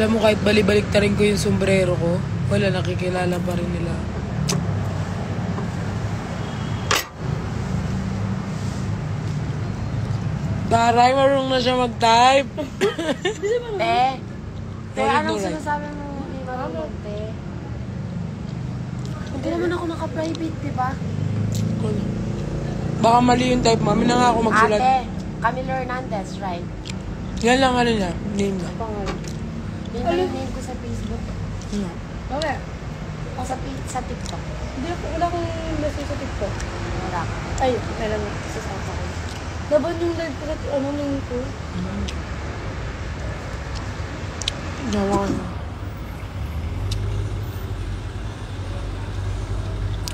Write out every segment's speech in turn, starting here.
Alam mo, kahit balibalik ta rin ko yung sombrero ko, wala, nakikilala pa rin nila. Taray, marunong na siya mag-type. Te, anong sinasabi mo? Hindi marunong, te. Hindi naman ako naka-private, diba? Baka mali yung type, mami na nga ako magsulat. Ate, Camilo Hernandez, right? Yan lang ano niya, name niya. Yun ba yung name ko sa Facebook? Mamaya. O sa TikTok? Hindi ako, wala akong message sa TikTok. Wala. Ay, meron sa sasa ko. Laban yung live ko sa name ko. Nawan.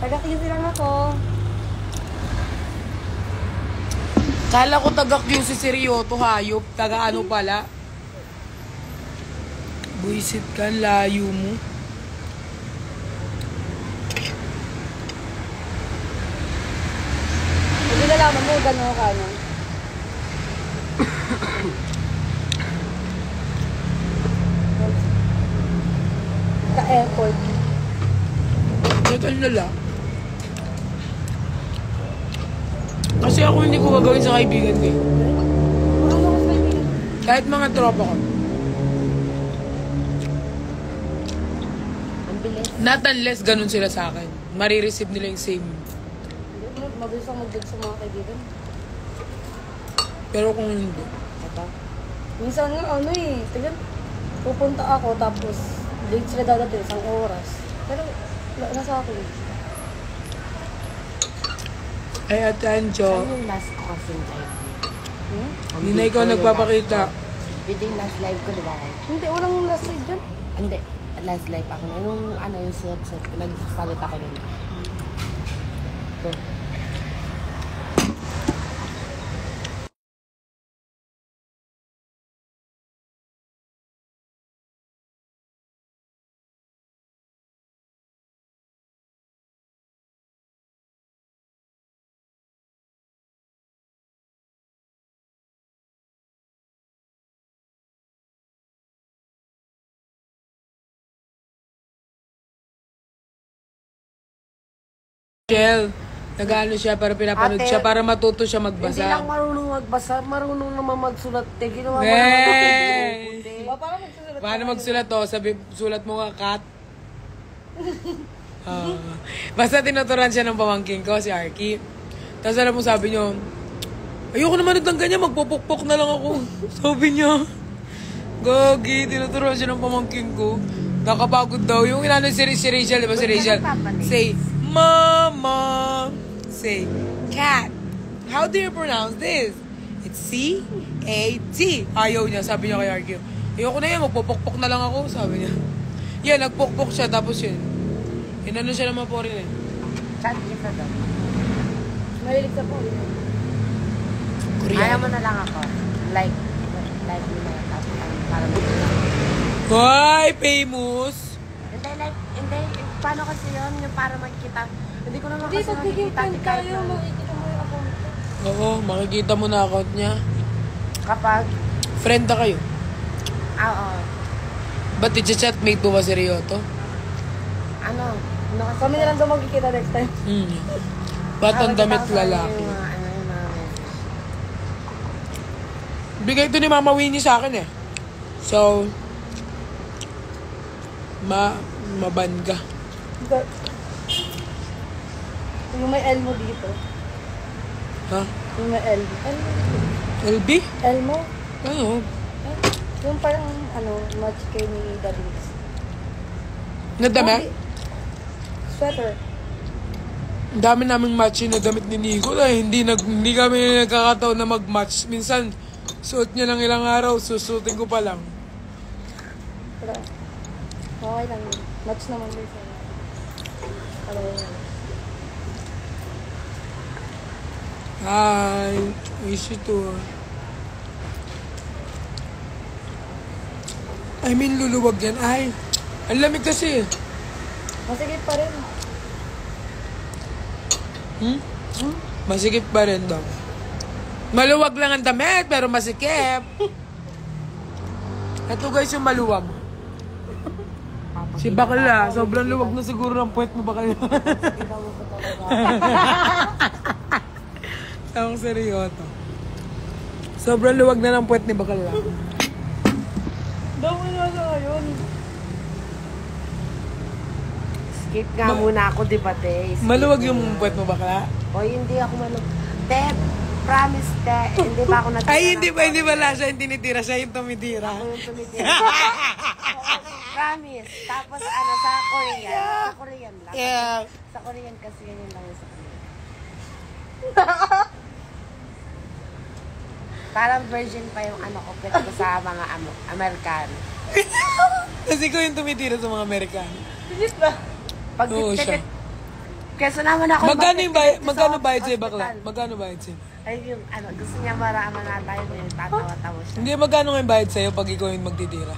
Taga-QC lang ako. Kala ko taga-QC si Ryoto, hayop. Taga-ano pala. Buisit ka, layo mo. Hindi nalaman mo, gano'n ka, no? Ka-airport. Nagal na lang. Kasi ako hindi ko gagawin sa kaibigan ko. Kahit mga tropa ko. Ang bilis. Not unless ganun sila sa akin. Marireceive nila yung same. Mabilis ako mag-date sa mga kaibigan. Pero kung hindi. Ito. Minsan nga, pupunta ako, tapos late sila dadating, isang oras. Pero, nasa akin. Ay, Atanjo. Saan yung last ko kasing live? Hindi na ikaw nagpapakita. Ito yung last live ko, diba? Hindi, walang last live dyan. Hindi. Last live ako na. Yung suot-suot. Nagsasalit ako nun. Ito. Shell, nag-ano siya para pinapanood Ate, siya para matuto siya Hindi lang magbasa. marunong magbasa, marunong naman magsulat. Ginawa mo Hey! Diba, parang magsusulat Paano magsulat to? Sabi, sulat mo nga, cat. Basta tinuturan siya ng pamangking ko, si Arky. Tapos alam mo, sabi niyo, ayoko naman ng ganyan, magpupukpok na lang ako. Sabi niya, gagi, tinuturan siya ng pamangking ko. Nakapagod daw. Yung inano si Rachel, di ba si Rachel? Say, Mama. Say, cat. How do you pronounce this? It's C-A-T. Ayaw niya, sabi niya kay Arky. Ayoko na yan, magpupukpok na lang ako, sabi niya. Yan, nagpukpok siya, tapos yun. Inano siya naman po rin eh. Chat kita daw. Mahilig sa po. Korean. Ayaw mo na lang ako. Like mo na tapos para magsulat. Hoy, famous! Hindi. Paano kasi yun? Yung para magkita. Hindi ko naman Hindi, kasi pag bigyan makikita ni kahit tayo, makikita mo yung account ko. Oo, makikita mo na account niya. kapag, Friend na kayo. oo. Ba't i-chatmate mo ba si Ryoto? Ano kasi Kami na lang daw magkikita next time. Ba't ang damit nakikita ko sa lalaki? yung mga message. Bigay ito ni Mama Winnie sa akin eh. So, maban ka. Yung may L mo dito. Ha? Yung may L. LB? L mo? Ano? Yung parang, match kay ni Daddy. Nadami? Sweater. Ang dami naming matching na damit ni Nico na hindi kami nagkakataon na mag-match. Minsan, suot niya lang ilang araw, susutin ko pa lang. Wala. Okay lang yun. Match naman din sa'yo. Alam mo yan. Hi, miss you too. I mean, luluwag yan. Ay, ang lamig kasi. Masigit pa rin. Masikip pa rin daw. Maluwag lang ang damit, pero masikip. Ito guys yung maluwag. Si bakla, sobrang luwag na siguro ng puwet mo bakla. Kita mo pa talaga. Tawang seryoso. Sobrang luwag na ng puwet ni bakla. Daw mo na ngayon. Skip nga muna ako, di ba, te? Skip Maluwag yung muna. puwet mo bakla? O, hindi ako maluwag. Te, promise, te. Hindi ba ako natira? Ay, hindi wala siya yung tinitira, siya yung tumitira. Ako yung tumitira. Promise. Tapos, sa Korean. Sa Korean lang. Yeah. Sa Korean kasi ganyan lang yung sa kanila. Parang virgin pa yung pet ko sa mga Amerikano. Kasi ko yung tumitira sa mga Amerikano. Legit ba? Pag Oo, siya. Kesa naman ako Magkano bayad sa'yo bakla? Magkano bayad sa'yo? Ay, yung gusto niya marama na tayo ngayon, tatawa-tawa siya. Hindi, magkano nga yung bayad sa'yo pag ikaw yung magtitira?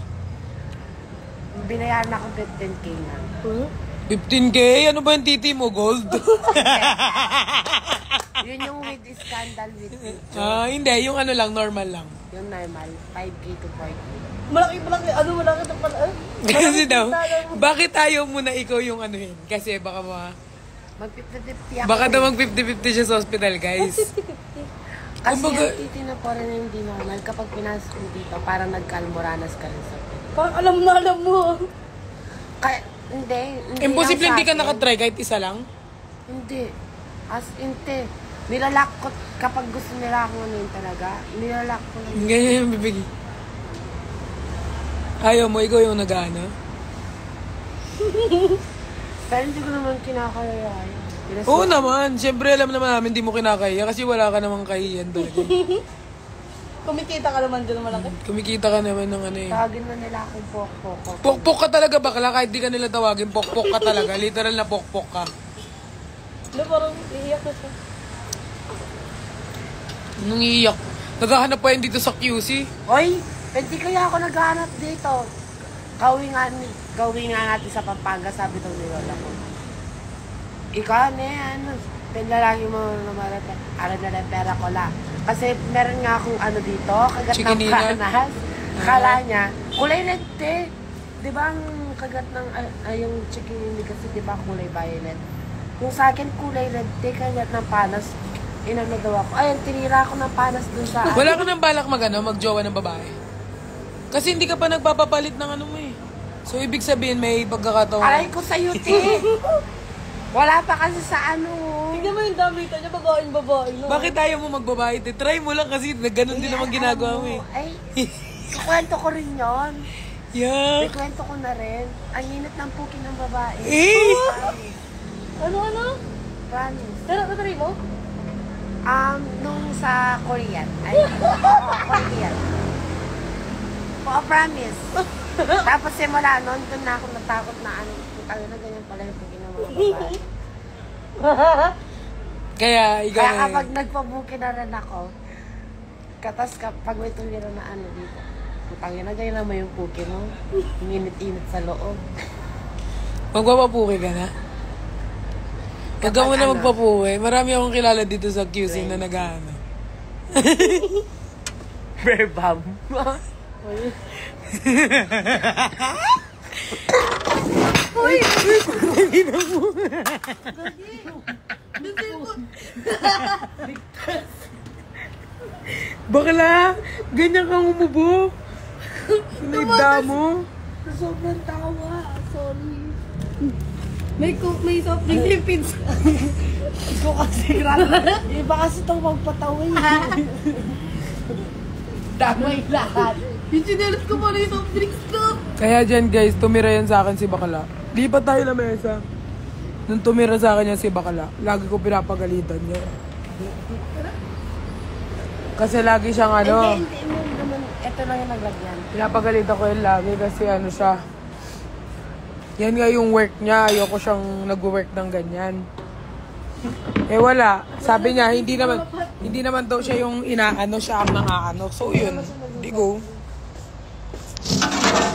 Binayaran ako 15K na. 15K? Ano ba yung titi mo? Gold? Yun yung with scandal with it. Hindi. Yung ano lang, normal lang. Yung normal, 5K to 4K. Malaki. Malaki na pala. Kasi daw, bakit ayaw mo na ikaw yung ano yun? Kasi baka Mag-50-50 ako. baka daw mag 50-50 siya sa hospital, guys. 50-50. Kasi Kumbaga- yung titi na pa rin hindi normal. Kapag pinasok mo dito, parang nagkalmoranas ka rin sa Parang alam mo. Kaya, hindi Imposible lang sa hindi ka akin. nakatry kahit isa lang? Hindi. As in, te. Nilalak ko, kapag gusto nila akong ano yun talaga, nilalak ko lang. Ganyan yung bibig. Ayaw mo, ikaw yung nag-ano? Pero hindi ko naman kinakaya yun. Oo naman. Siyempre, alam naman namin hindi mo kinakaya kasi wala ka namang kahiyan talaga. Kumikita ka naman dyan malaki. Kumikita ka naman ng ano eh. Tawagin mo nila akong pok-poko. Pokpok ka talaga bakla kahit di ka nila tawagin. Pokpok ka talaga. Literal na pokpok ka. Ano, parang iiyak na siya. Nung iiyak. Naghahanap pa yun dito sa QC. Oy, hindi kaya ako naghahanap dito. Gawin nga natin sa Pampanga, sabi daw ni Lola ko. Ikaw ano, pinlalagi mo naman na pera ko lang. Kasi meron nga akong ano dito, kagat ng Chikinina? panas. Akala niya, kulay red te. Di ba ang kagat ng, yung chikinini kasi di ba kulay violet? Yung sa akin kulay red te, kagat ng panas. Inano daw ako. Ayun, tinira ako ng panas dun sa... Wala ka nang balak magjowa ng babae. Kasi hindi ka pa nagpapapalit ng ano mo eh. So, ibig sabihin may pagkakataon. Aray ko sa'yo, te. Wala pa kasi sa ano. Tignan mo yung damita niya, babae. No? Bakit ayaw mo magbabae? Try mo lang kasi ganun din naman ginagawa mo eh. Ay, kukwento ko rin yun. Yeah. May kwento ko na rin. Ang init ng pukin ng babae. Eh! Ano? Promise. Pero, natry mo? Nung sa Korean. Ay, Korean. Oo, promise. Tapos simula noon, doon na ako natakot na ano, tayo na ganyan pala yung pukin ng mga babae. Kaya, ikaw Kaya na kapag nagpabuki na rin ako, katas kapag may tumira na ano dito, putangin na ganyan naman yung puki mo. Yung init-init sa loob. Magpapapuki ka na? Huwag ka muna ano? magpapuki. Marami akong kilala dito sa QC na nag-ano. Verbam. Bakla! Ganyan kang umubo. Sinigda mo. Sobrang tawa. Sorry. May soft drink yung pizza. Ikaw kasi grabe. Iba kasi itong magpatawa eh. Damay lahat. Yung chinelas ko pala yung soft drinks ko. Kaya dyan guys, tumira yan sa akin si Bakla. Lipat tayo na mesa. Nung tumira sa akin yan si Bakla, lagi ko pinapagalitan niya. Kasi lagi siyang ano, Hindi naman. Ito lang yung naglagyan. pinapagalitan ko yun lagi kasi ano siya. Yan nga yung work niya, ayoko siyang nag-work ng ganyan. Eh wala, sabi niya hindi naman daw siya yung inaano, siya ang nangaano. So yun, di go.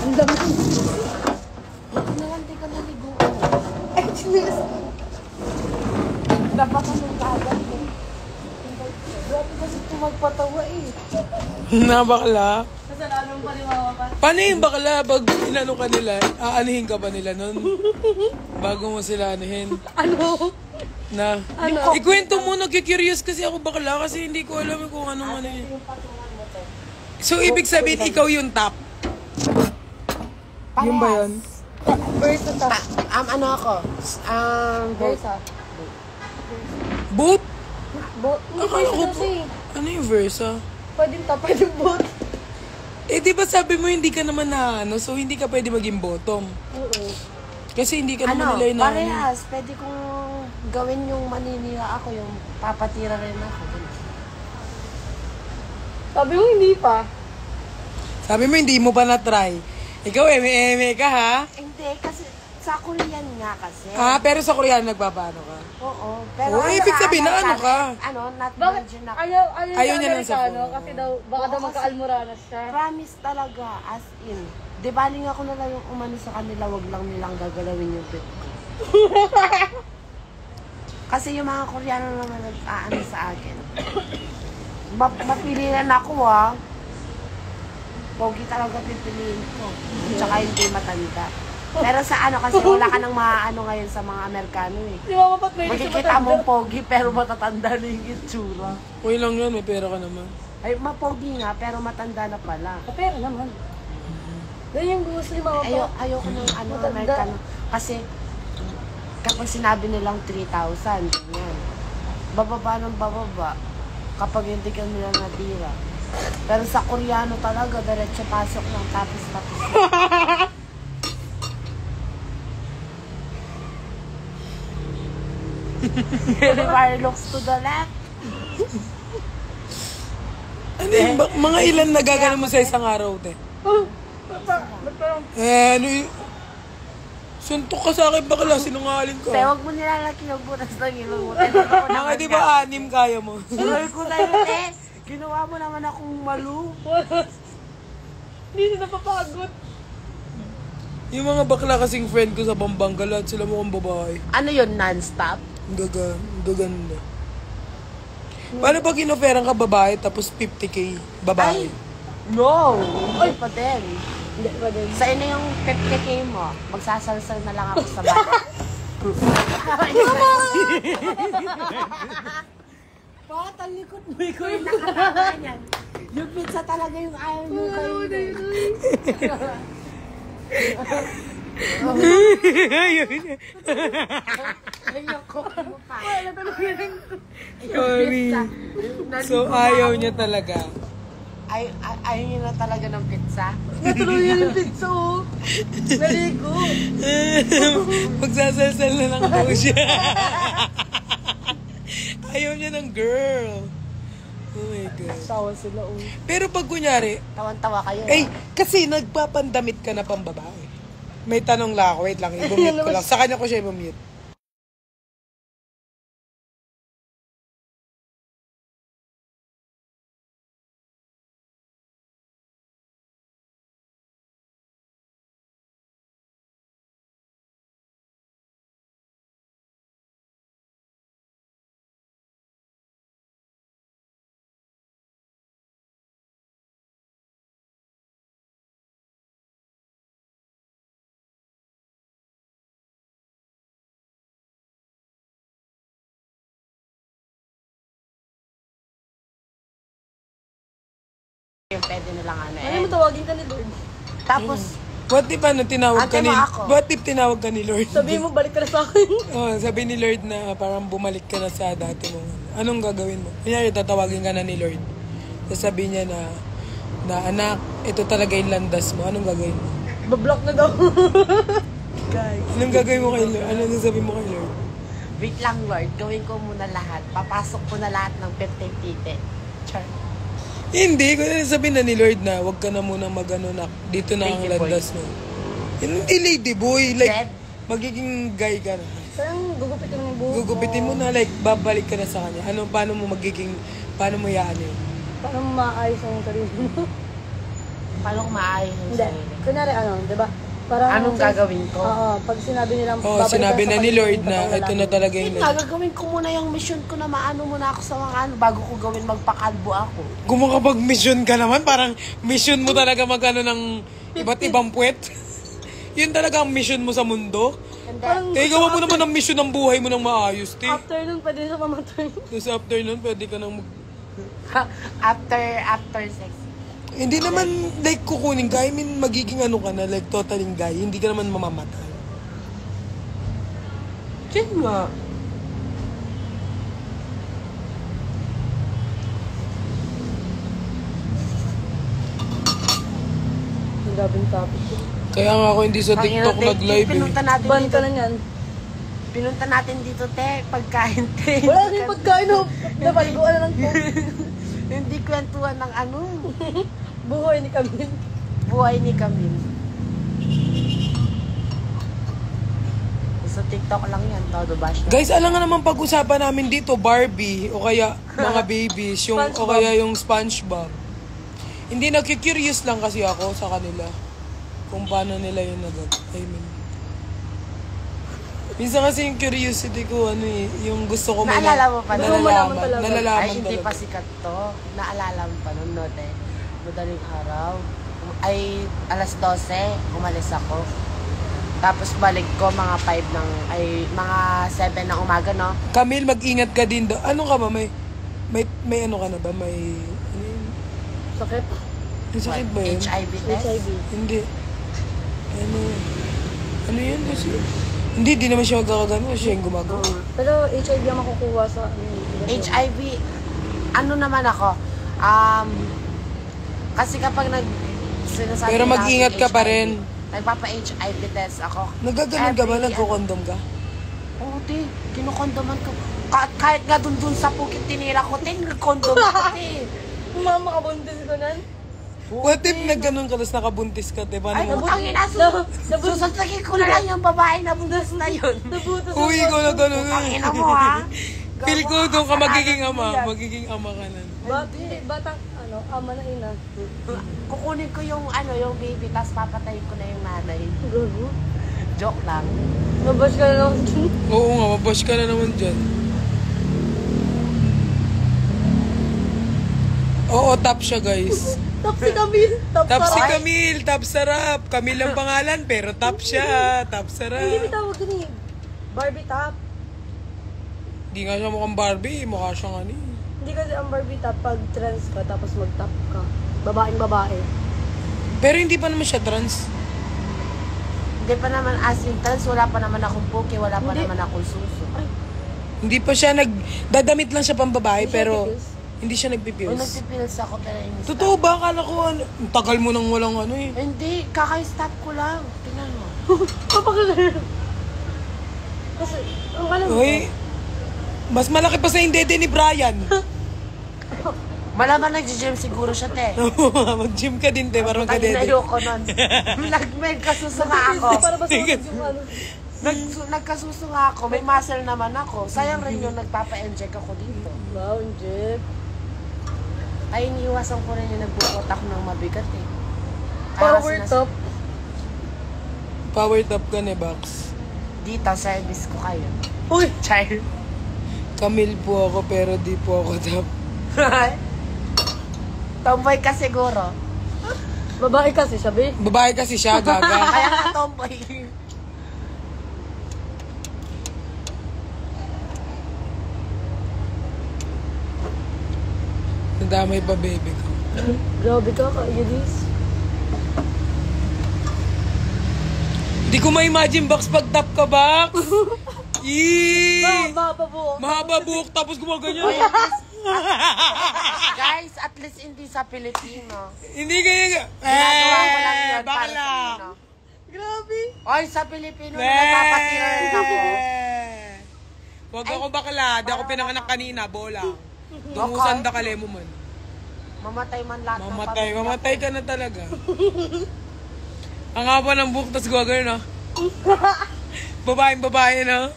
Ang dami ko. Nalanti ka naligo. Ay, chinelas ko. Dapat ka nung kagad eh. Grabe kasi ito magpatawa eh. Na bakla. Kasalanan pa ni mama pa. Paano yung bakla? Pag inano ka nila, aanihin ka pa nila nun? Bago mo sila anuhin. Ano? Na, ikwento mo, nagkikurious kasi ako bakla kasi hindi ko alam kung anong ano yun. So, ibig sabihin, ikaw yung top. Yung ba yun? First to top. Ano ako? Versa. Boot? First Akala ko kasi. Ano yung versa? Pwede top, pwede boot. Eh, di ba sabi mo hindi ka naman na ano, so hindi ka pwede maging bottom. Oo. Kasi hindi ka naman nila na parehas. Pwede kong gawin yung maninira ako, yung papatira rin ako. Sabi mo hindi pa. Sabi mo hindi mo pa na-try. Ikaw, eme-eme ka ha? Hindi, kasi sa Korean nga kasi. Ah, pero sa Koreano nagpapaano ka? Oo. Pero Oo, ibig sabihin na ano ka? Not Bakit? virgin ako. Ayaw niya lang sa Amerikano, phone. kasi daw, baka daw magka-almoranas siya. Promise talaga, as in. Di baling ako na lang yung umano sa kanila, wag lang nilang gagalawin yung bit ko. Kasi yung mga Koreano naman nag-aano sa akin. Mapilihan ako Pogi talaga pipiliin ko. Tsaka hindi matanda. Pero sa ano kasi wala ka nang maano ngayon sa mga Amerikano eh. Di ba mapat may Makikita mo pogi pero matatanda na yung itsura. Okay lang yan, may pera ka naman. Ay, mapogi nga pero matanda na pala. Pera naman. Ganyan yung gusto ni mama pa. Ayoko ng ano, Matanda. Amerikano. Kasi kapag sinabi nilang 3,000, ganyan. Bababa ng bababa kapag hindi ka nila natira. Pero sa Koreano talaga, diretso pasok ng tapos. Very looks to the left. Ano yung, mga ilan nagagano mo sa isang araw, te? Ano yung... Suntok ka sa akin, bakla, sinungaling ka. Pero huwag mo nilalaki yung butas ng ilong mo. Mga di ba 6 kaya mo? Suloy ko na yun Ginawa mo naman akong malu. Hindi siya napapagod. Yung mga bakla kasing friend ko sa Pampanga, lahat sila mukhang babae. Ano yun, non-stop? Ang gaganda. Paano pag inoferan ka babae tapos 50k babae? No! Ay, pa din. Hindi pa din. Sa inyo yung 50k mo, magsasalsal na lang ako sa bahay. Bakit ang likod mo? Ikaw yung nakatama niyan. Yung pizza talaga yung ayaw mo kainin. Ayoko mo pa. Sorry. So, ayaw niya talaga. Ayaw niyo na talaga ng pizza? Natuluyan yung pizza, oh. Naligo. Magsasalsal na lang po siya. Ayaw niya ng girl. Oh my God. Sawa sila, oh. Pero pag kunyari, Tawan-tawa kayo. kasi nagpapandamit ka na pang babae. May tanong lang ako, wait lang, i-mute ko lang. Sa kanya ko siya i-mute. Yung pwede nilang ano Ano mo tawagin ka ni Lord? Tapos, What if tinawag ka Ate ni... mo ako. What if tinawag ka ni Lord? Sabi mo, balik ka na sa akin. Oh, sabi ni Lord na parang bumalik ka na sa dati mo. Anong gagawin mo? Kunyari, tatawagin ka na ni Lord. Sasabihin niya na anak, ito talaga yung landas mo. Anong gagawin mo? Bablock na daw. guys, Anong gagawin mo kay Lord? Anong sasabihin mo kay Lord? wait lang Lord, gawin ko muna lahat. Papasok ko na lahat ng 15 tite. Char. Hindi, kung sabihin na ni Lord na huwag ka na muna mag-ano na dito na ang Lady boy. landas mo. Hindi lady boy, like Red? magiging guy ka na. Parang gugupitin mo yung buhok Gugupitin mo na like babalik ka na sa kanya. Paano mo yaan yun? Paano mo maayos ang sarili mo? Paano ko maayos yung Hindi. sarili? Kunwari di ba? Parang, Anong gagawin ko? Oo, pag sinabi nilang Oo, babalik sinabi ka sa na ni pag-ibig, Lord na kapag ito na lalaki. talaga yung Gagawin ko muna yung mission ko na maano muna ako sa mga ano bago ko gawin magpakalbo ako. Kung makapag-mission ka naman, parang mission mo talaga magano ng iba't ibang puwet. Yun talaga ang mission mo sa mundo. Parang Gawa mo naman ang mission ng buhay mo ng maayos, te. after nun, pwede siya mamatay. Tapos after nun, pwede ka nang after sex. Hindi naman like kukunin ka. I mean, magiging ano ka na, like totaling guy. Hindi ka naman mamamatay. Diyan nga. Ang gabing topic. Kaya nga ako hindi sa TikTok nag-live eh. Pinunta natin Ban dito. ka na yan. Pinunta natin dito, te. Pagkain, te. Wala rin pagkain na napaliguan na lang po. Hindi kwentuhan ng ano. Buhay ni Camille. Buhay ni Camille. Sa TikTok lang yan. Todo bash na. Guys, alam nga naman pag-usapan namin dito, Barbie, o kaya mga babies, yung, o SpongeBob. kaya yung SpongeBob. Hindi, nagki-curious lang kasi ako sa kanila. Kung paano nila yung I mean, minsan kasi yung curiosity ko, ano eh, yung gusto ko Naalala mo pa nun? Gusto mo malaman talaga. Nalalaman Ay, hindi talaga. pa sikat to. Naalala mo pa nun, no, te? Madaling araw. Ay, alas 12, umalis ako. Tapos balik ko mga 5 ng, ay, mga 7 ng umaga, no? Camille, mag-ingat ka din daw. Ano ka ba? May ano ka na ba? May, ano yun? Sakit. May sakit ba yun? HIV test? HIV. Hindi. Ano yun kasi? Hindi, di naman siya magkakagano. Siya yung gumagawa. Pero HIV ang makukuha sa HIV, ano naman ako, kasi kapag sinasabi Pero nila mag-ingat ka pa HIV, rin. Nagpapa-HIV test ako. Nagaganon ka ba? Every, Nagkukondom ka? Oo, te. Kinukondoman ko. Kahit nga dun sa Pukit tinira ko, te, nagkondom ko, te. Mama, kabuntis ko nan. What if nagganon ka tapos nakabuntis ka? Te? Ay, Paano mo? putang ina, susasagin ko na lang yung babae na buntis na yun. Nabutas Uy, ikaw na gano'n. Putang ina mo, ha? Feel ko doon ka magiging Kasalanan mo ama. yan. Magiging ama ka na. Hindi, batang, ama na ina. Kukunin ko yung, yung baby, tapos papatayin ko na yung nanay. Gago. Joke lang. Nabash ka na lang dun. Oo nga, mabash ka na naman dyan. Oo, top siya guys. Top si Camille. Top Top si sarap. Camille, top sarap. Camille ang pangalan, pero top siya. Top Hindi sarap. bitawag yun eh. Barbie top. Di nga siya mukhang Barbie, mukha siyang ano eh. Hindi kasi ang Barbie top pag trans ka tapos mag-top ka. Babaeng babae. Pero hindi pa naman siya trans. Hindi pa naman as in trans, wala pa naman akong puki, wala pa Hindi. naman akong suso. Hindi pa siya dadamit lang siya pang babae, Hindi siya pero nagpipills? hindi siya O nagpipills. nagpipills ako pero in-stop. Totoo ba? Akala ko ano, ang tagal mo nang walang ano eh. Hindi, kaka-stop ko lang. Tingnan mo. Papakagano. Kasi, ang alam mo. Uy, mas malaki pa sa indete ni Brian. Malaman nag-gym siguro siya, te. Mag-gym ka din, te, para Tangina, magka-dede. ayoko nun. Nagkasusunga ako. Para ba yung ano? Nagkasusunga ako. May muscle naman ako. Sayang rin yung nagpapa-inject ako dito. Wow, Jeff. Ay, iniiwasan ko rin yung nagbukot ako ng mabigat eh. Power top. Power top ka ni Bax. Dito, service ko kayo. Uy! Child. Camille po ako, pero di po ako top. Tomboy ka siguro. Babae kasi siya, be. Babae kasi siya, gaga. Kaya nga tomboy. Nadamay pa, baby ko. Grabe ka, Yudis. Di ko ma-imagine, Bax, pag top ka, Bax. Eee! Mahaba po. Mahaba buhok, tapos gumaganyan. Guys, at least hindi sa Pilipino. Hindi kaya Ginagawa ko lang yun para sa bakla. Pilipino. Grabe. Oy, sa Pilipino na nagpapatira rin ako. Huwag ako bakla. Di ako pinanganak kanina, bola. Dungusan da kale mo man. Mamatay man lahat ng Mamatay, pamilya. mamatay ka na talaga. Ang haba ng buhok, tapos gawagano na. Babaeng babae na.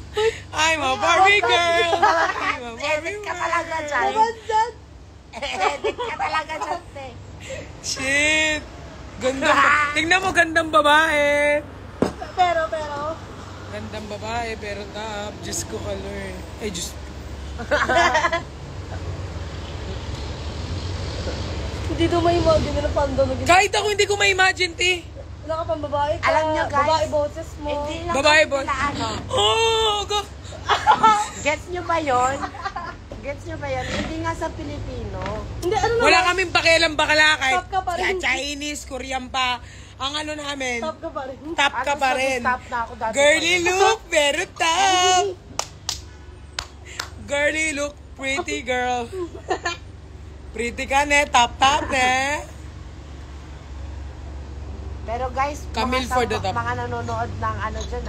I'm a Barbie girl. I'm a Barbie Edit ka girl. talaga dyan. Edit ka talaga dyan, te. Shit. Gandang, tingnan mo, gandang babae. Gandang babae, pero top. Diyos ko color. Ay, Diyos. Hindi daw may imagine nila pando maging... Kahit ako hindi ko ma-imagine, te. Wala ka pang babae ka. Alam nyo, guys, Babae boses mo. Hindi lang Babae kasi boy. nila, ano. Oh, Gets nyo ba yun? Gets nyo ba yun? Hindi nga sa Pilipino. Hindi, ano naman? wala kaming pakialam bakla kahit Top ka pa rin. Chinese, Korean pa. Ang ano namin, Top ka pa rin. top ka Ano, pa rin. stop na ako dati. Girly look, pero top. Girly look, pretty girl. Pretty ka ne, top ne. Pero guys, Camille mga, for the top. mga nanonood ng ano dyan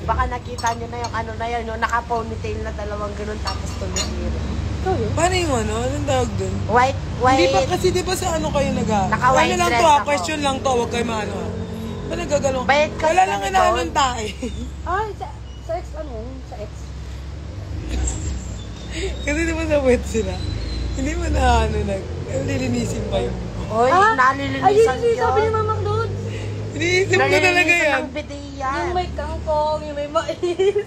baka nakita nyo na yung ano na yun, yung naka-ponytail na dalawang ganun tapos tumitiro. Ikaw yun? Paano yung ano? Anong tawag dun? White, Hindi ba white. kasi di ba sa ano kayo Naka-white ano lang dress to ako. question lang to, huwag kayo maano Ba nagagalaw? Bayad ka Wala sa lang likod. inaanon tayo. Ay, sa ex ano yun? Sa ex. Kasi di ba sa wet sila? Hindi mo na ano lilinisin pa yung... Oy, nalilinisan Ay, sabi ni yun. Mama Claude. Iniisip ko talaga Nalilinisan yan. ng bidet yan. Yung may kangkong, yung may mais.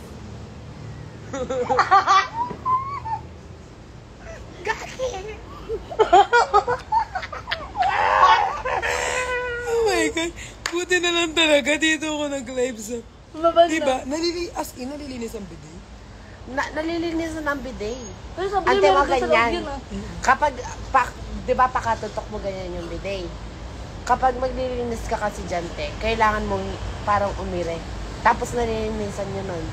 Oh my God. Buti na lang talaga dito ako nag-live sa... Mabanda. Diba? Nalilinis ang bidet. Nalilinisan ng bidet. Pero sabi Ante ni mo Mama Claude sa loob ganyan. yun ah. Kapag, di ba pakatutok mo ganyan yung bidet? Kapag maglilinis ka kasi dyan, te, kailangan mong parang umire. Tapos nalilinisan nyo nun.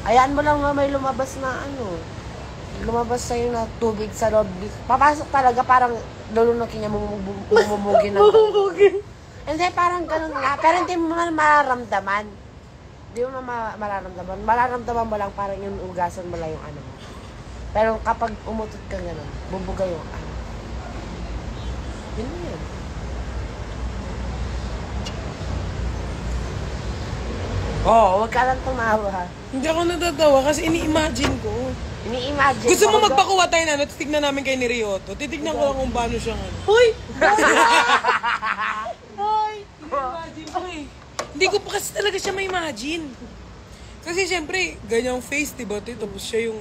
Ayan mo lang nga may lumabas na ano. Lumabas sa'yo na tubig sa loob. Papasok talaga parang lulunukin niya mumumugin ng Bubugin. Hindi, parang ganun nga. Pero hindi mo man mararamdaman. Hindi mo mararamdaman. Mararamdaman mo lang parang yung ugasan mo lang yung ano mo. Pero kapag umutot ka ganun, bubuga yung ano. Yun na yun. Oo, wag ka lang tumawa. Hindi ako natatawa kasi ini-imagine ko. Ini-imagine Gusto mo ko. magpakuha tayo na ano? Tignan namin kay ni Rioto. Titignan ko lang kung paano siyang ano. Hoy! Hoy! Imagine ko eh. Hindi ko pa kasi talaga siya ma-imagine. Kasi syempre, ganyang face, diba? Tapos siya yung...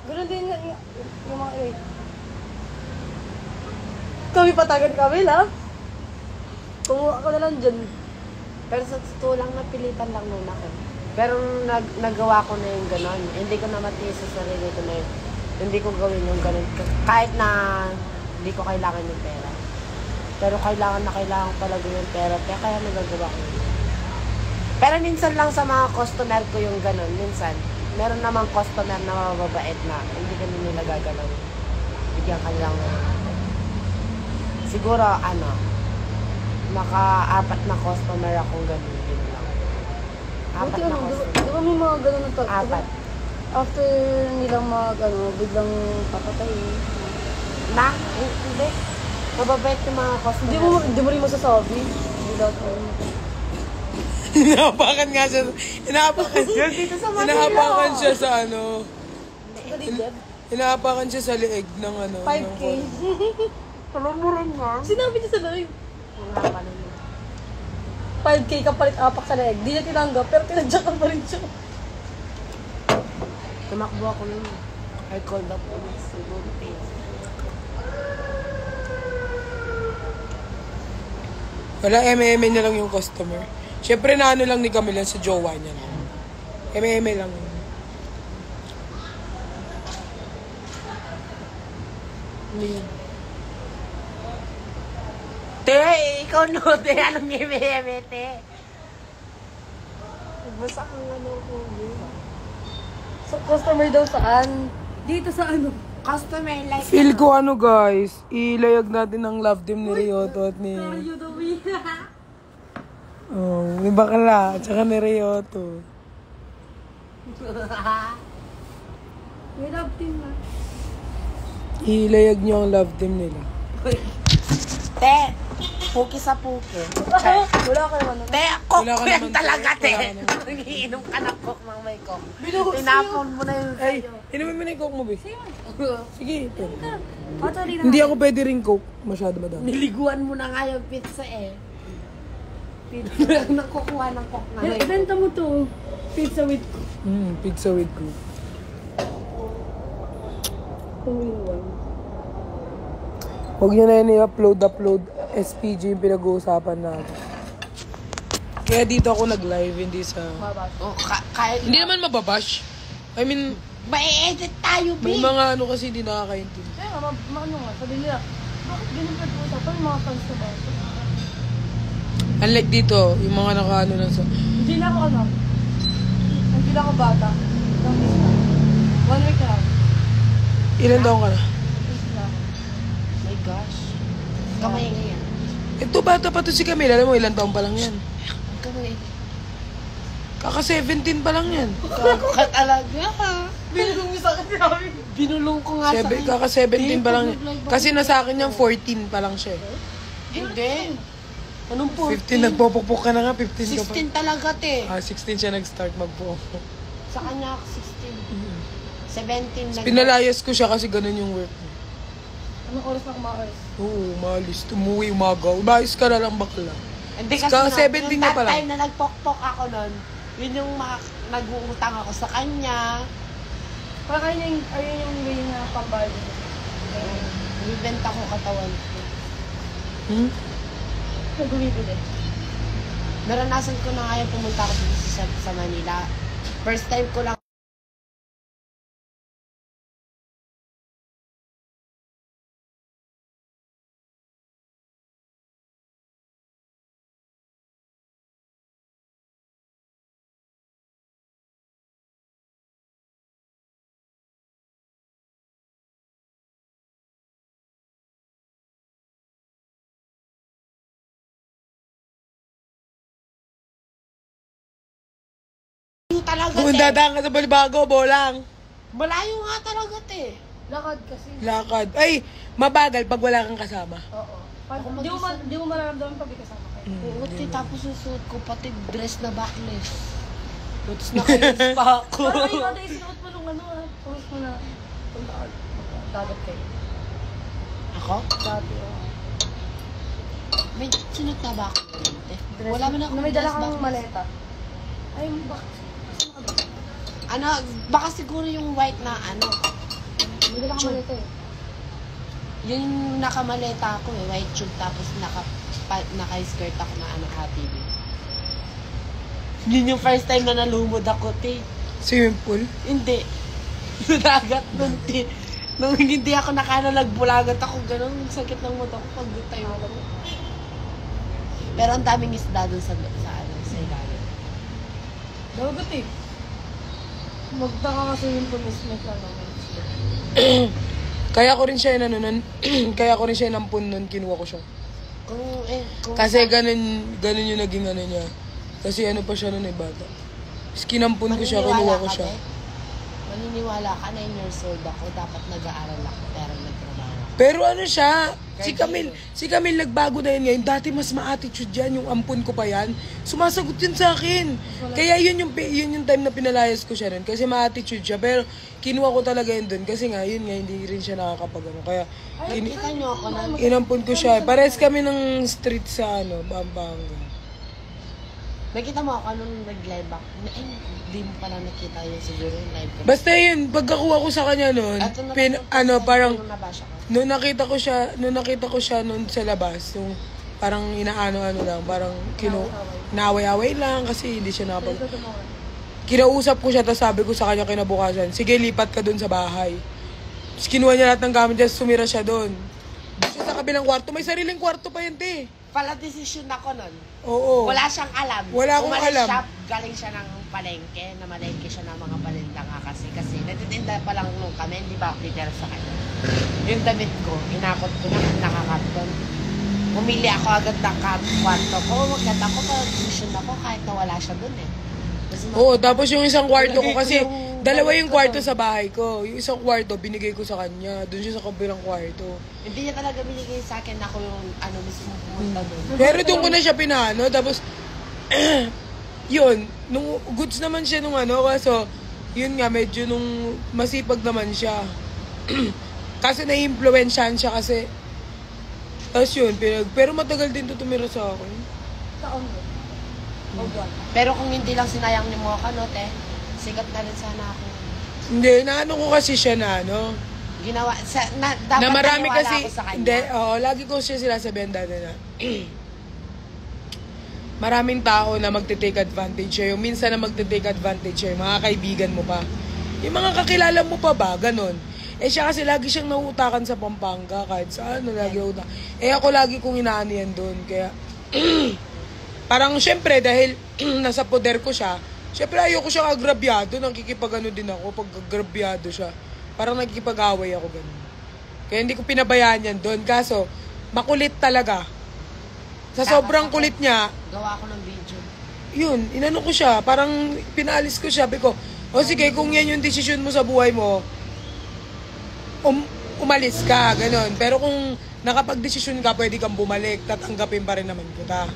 Ganun din yung mga eh. Kami patagan kami lang. Kumuha ko na lang dyan. Pero sa totoo lang, napilitan lang nun ako. Pero nagawa ko na yung gano'n. Hindi ko na matiis sa sarili ko na yun. Hindi ko gawin yung gano'n. Kahit na hindi ko kailangan yung pera. Pero kailangan talaga yung pera. Kaya nagagawa ko yun. Pero minsan lang sa mga customer ko yung gano'n. Minsan, meron namang customer na mababait na hindi ka nila gagalaw. Bigyan ka lang. Siguro, maka-4 na customer akong gano'n. Yun lang. 4 Buti na ano, customer. di ba may mga ganun na 4. After nilang biglang papatayin. Na? Hindi. Mababait yung mga customer. Hindi mo rin masasabi. Hindi lahat mo. Inaapakan nga siya. Inaapakan siya. Dito sa Manila. Inaapakan siya sa ano. Kalidad. Inaapakan siya sa lieg ng ano. 5K. Alam mo rin yan. Sinabi niya sa live. Wala pa rin yun. 5K kapalit apak sa live. Di niya tinanggap, pero tinadyakan pa rin siya. Tumakbo ako nun. I called the police. Siguro please. Wala, eme na lang yung customer. Siyempre na ano lang ni Camila sa jowa niya. Eme lang. Te, ikaw no, te. Anong ngimi-ngimi, te? Basta kang ano ko. So, customer daw saan? Dito sa ano? Customer like... Feel ko ano guys, ilayag natin ang love team ni Rioto at ni... You the way. Oh, ni Bakla, at saka ni Rioto. May love team na. Ilayag niyo ang love team nila. Te, puki sa puki. Wala ka naman. Te, coke Wala ka ko yan naman, talaga, te. te. Wala ka naman. Nangiinom ka ng coke ng may coke. Binuhos Tinapon mo na yung Ay, inumin mo na yung coke mo, be. Sige, ito. Patali na. Hindi ako pwede rin coke. Masyado madami. Niliguan mo na nga yung pizza eh. Nakukuha ng coke na may Ibenta mo to. Pizza with Pizza with Coke. 2-in-1. Huwag nyo na yun i-upload. SPG yung pinag-uusapan natin. Kaya dito ako nag-live, hindi sa... Babas. Oh, kahit Hindi naman mababash. I mean, ma-edit tayo, may babe. mga ano kasi hindi nakakaintindi. Kaya nga, ano nga, sabi nila, bakit ganun ka po? Parang mga fans ko ba? Unlike dito, yung mga nakaano na sa... Hindi na ako hindi na ako bata. Lang isa. 1 week lang. Ilan taon ka na? Isa. My gosh. Kamay ngayon. Ito, bata pa to si Camille. Alam mo, ilang taon pa lang yan. Kamay. Kaka 17 pa lang yan. Ka talaga. Binulong mo sa akin namin. Binulong ko nga sa akin. Kaka 17 pa lang yan. Kasi nasa akin yung 14 pa lang siya. Hindi. Anong 15, 14? nagpopokpok ka na nga. 15 ka pa. 16 talaga, te. 16 siya nag-start magpopok. Sa kanya, 16. 17 na. Pinalayas ko siya kasi ganun yung work. Anong oras na kumakalis? Oo, umalis. Umuwi, umagaw. Umayos ka na lang bakla. Hindi kasi Ka- 17 yung na pala. time na nagpokpok ako nun, yun yung nag-uutang ako sa kanya. Parang ayun yung way na pambali. Bibenta ko katawan ko. Nag-bibili. Naranasan ko na nga yung pumunta ako dito sa Manila. First time ko lang. Talaga, Kung te. dadaan ka sa Balibago, bolang. Malayo nga talaga, te. Lakad kasi. Lakad. Ay, mabagal pag wala kang kasama. Oo. Di mo mararamdaman pag kasama kayo. Oo, te. Tapos susuot ko pati dress na backless. Tapos nakayos pa ako. Parang kayo kada isinuot mo nung post mo na punta ka. Dagat kayo. Ako? Dati, oo. May sunod na ba ako? Te? Dress- Wala man ako na may dala kang backless. maleta. Ay, bakit? Ano, baka siguro yung white na ano. May dala kang maleta eh. Yung nakamaleta ako eh, white tube tapos naka-skirt ako na ano, HTV. Yun yung first time na nalumod ako, te. Swimming pool. Hindi. Dagat nun, te. Nung hindi ako nagbulangat ako, ganun, sakit ng mata ko pag tayo ako. Pero ang daming isda dun sa ilalim. Dagat eh. Magtaka kasi yung pumismet lang naman. Kaya ko rin siya inanunan. Kaya ko rin siya inampun nun, kinuha ko siya. Kung Kasi ganun yung naging ano niya. Kasi ano pa siya nun eh, bata. Tapos kinampun ko siya, kinuha ko siya. Maniniwala ka, 9 years old ako, dapat nag-aaral ako, pero nagtrabaho ako. Pero ano siya, si Camille nagbago na yun ngayon. Dati mas ma-attitude yan, yung ampun ko pa yan. Sumasagot yun sa akin. Kaya yun yung time na pinalayas ko siya rin. Kasi ma-attitude siya. Pero kinuha ko talaga yun dun. Kasi nga, yun nga, hindi rin siya nakakapagano. Kaya, Kita nyo ako na, inampun ko siya. Pares kami ng street sa Pampanga. nakita mo ako nung nag-live ako. Ay, hindi mo pala nakita yun siguro yung live ko. Basta yun, pagkakuha ko sa kanya nun, Eto na parang, nung nabasa ko. nung nakita ko siya nun sa labas, yung parang inaano-ano lang, parang naaway-away lang kasi hindi siya nakapag... Kinausap ko siya, tapos sabi ko sa kanya kinabukasan, sige, lipat ka dun sa bahay. Tapos kinuha niya lahat ng gamit niya, sumira siya dun. Siya sa kabilang kwarto, may sariling kwarto pa yun, te. Pala decision ako nun. Oo. Wala siyang alam. Wala akong Umalis alam. Siya, galing siya ng palengke, namalengke siya ng mga palinda nga kasi natitinda pa lang nung kami, hindi ba ako sa kanya. Yung damit ko, inakot ko na, nakakarton. Pumili ako agad ng kwarto ko, maganda ko, para decision ako kahit na wala siya dun eh. Oo, tapos yung isang kwarto ko kasi, dalawa yung kwarto sa bahay ko. Yung isang kwarto, binigay ko sa kanya. Doon siya sa kabilang kwarto. Hindi niya talaga binigay sa akin, ako yung mismo pumunta doon. Pero doon ko na siya pinano, tapos, yun, nung goods naman siya nung kaso, yun nga, medyo nung masipag naman siya. Kaso na-influensyahan siya kasi, tapos yun, pero matagal din to tumira sa akin. Taon mo? O buwan. Pero kung hindi lang sinayang ni Mocha, no, te, sikat na rin sana ako. Hindi, naano ko kasi siya na ano. Ginawa, dapat Na marami naniwala kasi, ako sa kanya. hindi, lagi ko siya sinasabihan dati na, maraming tao na magte-take advantage sa'yo. Minsan na magte-take advantage sa'yo, mga kaibigan mo pa. Yung mga kakilala mo pa ba, ganun. Eh siya kasi lagi siyang nauutakan sa Pampanga, kahit saan, lagi utak. Eh ako lagi kong inaano yan doon, kaya, parang syempre, dahil nasa poder ko siya, syempre ayoko siyang agrabyado, nakikipag-ano din ako, pag agrabyado siya. Parang nagkikipag-away ako ganun. Kaya hindi ko pinabayaan yan doon, kaso, makulit talaga. Sa sobrang kulit niya, Gawa ko ng video. yun, inano ko siya, parang pinaalis ko siya, sabi ko, sige, kung yan yung desisyon mo sa buhay mo, umalis ka, ganun. Pero kung nakapag-desisyon ka, pwede kang bumalik, tatanggapin pa rin naman kita.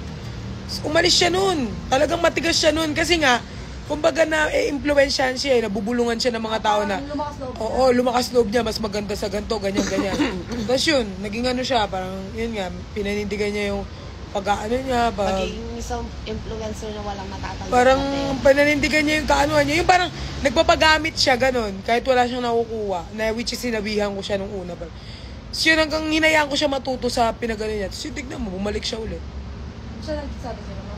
Umalis siya nun. Talagang matigas siya nun. Kasi nga, kumbaga na influensyahan siya, nabubulungan siya ng mga tao na, Lumakas loob. oo, lumakas loob niya, mas maganda sa ganito, ganyan, ganyan. Tapos yun, naging ano siya, parang, yun nga, pinanindigan niya yung pag-ano niya, Magiging isang influencer na walang natatanggap parang natin. pananindigan niya yung kaanuhan niya. Yung parang nagpapagamit siya, ganun. Kahit wala siyang nakukuha. Na which is sinabihan ko siya nung una. So yun, hanggang hinayaan ko siya matuto sa pinagano niya. Tapos yung tignan mo, bumalik siya ulit. Siya nagsasabi sa'yo, no?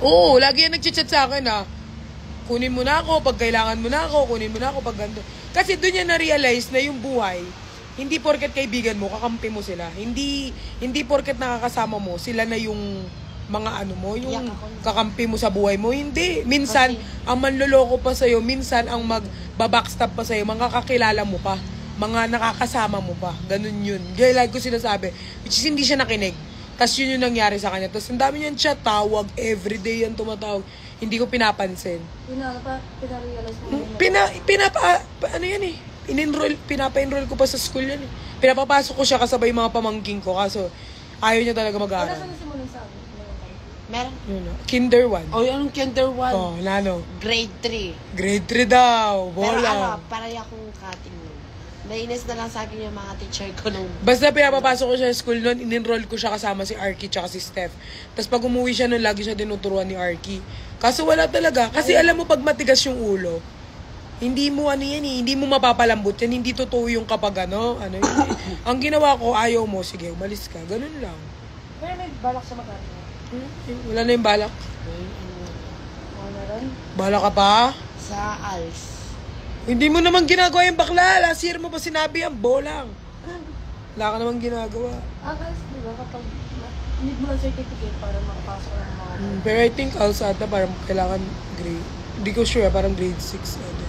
Oo, lagi yan nagchat-chat sa akin na, kunin mo na ako, pag kailangan mo na ako, kunin mo na ako, pag ganito. Kasi doon niya na-realize na yung buhay, hindi porket kaibigan mo, kakampi mo sila. Hindi porket nakakasama mo, sila na yung mga ano mo, yung kakampi mo sa buhay mo. Hindi. Minsan, ang manloloko pa sa'yo, minsan ang magbabackstab pa sa'yo, mga kakilala mo pa, mga nakakasama mo pa. Ganun yun. Gaya like ko sinasabi, which is hindi siya nakinig. Tapos yun yung nangyari sa kanya. Tapos ang dami niyan siya, tawag, everyday yan tumatawag. Hindi ko pinapansin. Pinarealize mo yun. Ano yan eh? Pinapa-enroll ko pa sa school yan eh. Pinapapasok ko siya kasabay mga pamangking ko. Kaso, ayaw niya talaga mag-aaral. Wala sa mo sa akin. Meron? Yun na. Kinder 1. O, yung Kinder 1. Oh, nano. Grade 3. Grade 3 daw. Pero Bola. parang akong cutting nun. Nainis na lang sa akin yung mga teacher ko nung... Basta pinapapasok ko siya sa school noon, in-enroll ko siya kasama si Arky tsaka si Steph. Tapos pag umuwi siya noon, lagi siya tinuturuan ni Arky. Kaso wala talaga. Kasi alam mo, pag matigas yung ulo, hindi mo ano yan eh, hindi mo mapapalambot yan, hindi totoo yung kapag ano yun eh. Ang ginawa ko, ayaw mo, sige, umalis ka. Ganun lang. Pero may balak sa magkano. Wala na yung balak. Wala rin. Balak ka pa? Sa ALS. Hindi mo naman ginagawa yung bakla. Last year mo pa sinabi yan, bolang. Wala ka naman ginagawa. Guys, di ba kapag need mo ng certificate para makapasok ng mga... Pero I think also ata parang kailangan grade. Hindi ko sure, parang grade 6.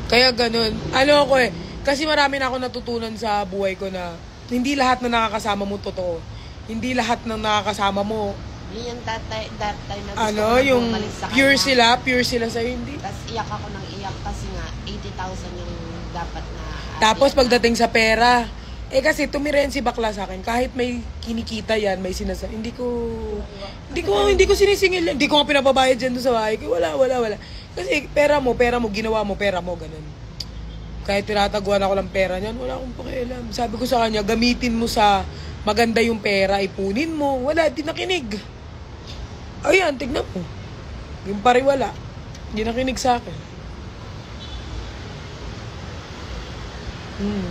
Kaya ganun. Ano ako eh, kasi marami na ako natutunan sa buhay ko na hindi lahat na nakakasama mo totoo. Hindi lahat ng nakakasama mo, Yun yung that time na gusto ano, ko na yung bumalik sa pure kanya. pure sila sa'yo, hindi. Tapos iyak ako ng iyak kasi nga 80,000 yung dapat na... Tapos pagdating sa pera, kasi tumiren si bakla sa akin. Kahit may kinikita yan, may sinasabi. Hindi ko sinisingil yan. Hindi ko nga pinapabayad dyan doon sa bahay. Wala. Kasi pera mo, ginawa mo, pera mo, ganun. Kahit tinataguan ako ng pera niyan, wala akong pakialam. Sabi ko sa kanya, gamitin mo sa maganda yung pera, ipunin mo. Wala, di nakinig. Ayan, tignan mo. Yung pariwala. Hindi nakinig sa akin.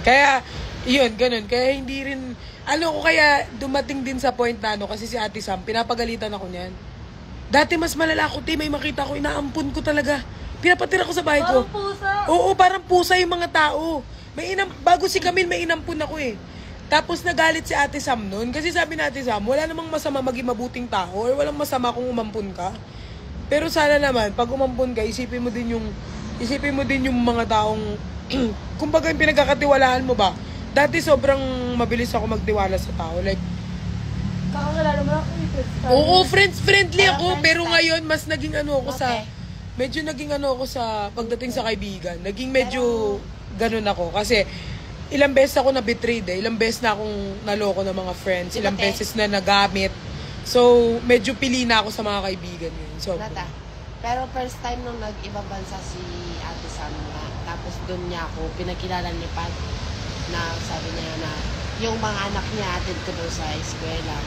Kaya, yun, ganun. Kaya hindi rin, ko kaya dumating din sa point na kasi si Ate Sam, pinapagalitan ako niyan. Dati mas malala ko, may makita ko, inaampun ko talaga. Pinapatira ko sa bahay ko. Parang pusa. Oo, parang pusa yung mga tao. Bago si Camille, may inampun ako eh. Tapos nagalit si Ate Sam nun. Kasi sabi na Ate Sam, wala namang masama maging mabuting tao. Or walang masama kung umampun ka. Pero sana naman, pag umampun ka, isipin mo din yung mga taong, kumbaga yung pinagkakatiwalaan mo ba? Dati sobrang mabilis ako magtiwala sa tao. Like, Kakakilala mo na ako. oo, friendly ako. Pero ngayon, mas naging ako sa... Okay. Medyo naging ako sa pagdating sa kaibigan. Naging medyo ganun ako. Kasi ilang beses ako na-betrayed eh. Ilang beses na akong naloko ng mga friends. Ilang beses na nagamit. So, medyo pili na ako sa mga kaibigan yun. So, Nata. Pero first time nung nag-ibang bansa si Ate Sam na, tapos doon niya ako pinakilala ni Pat na sabi niya na yung mga anak niya atid ko daw sa eskwela.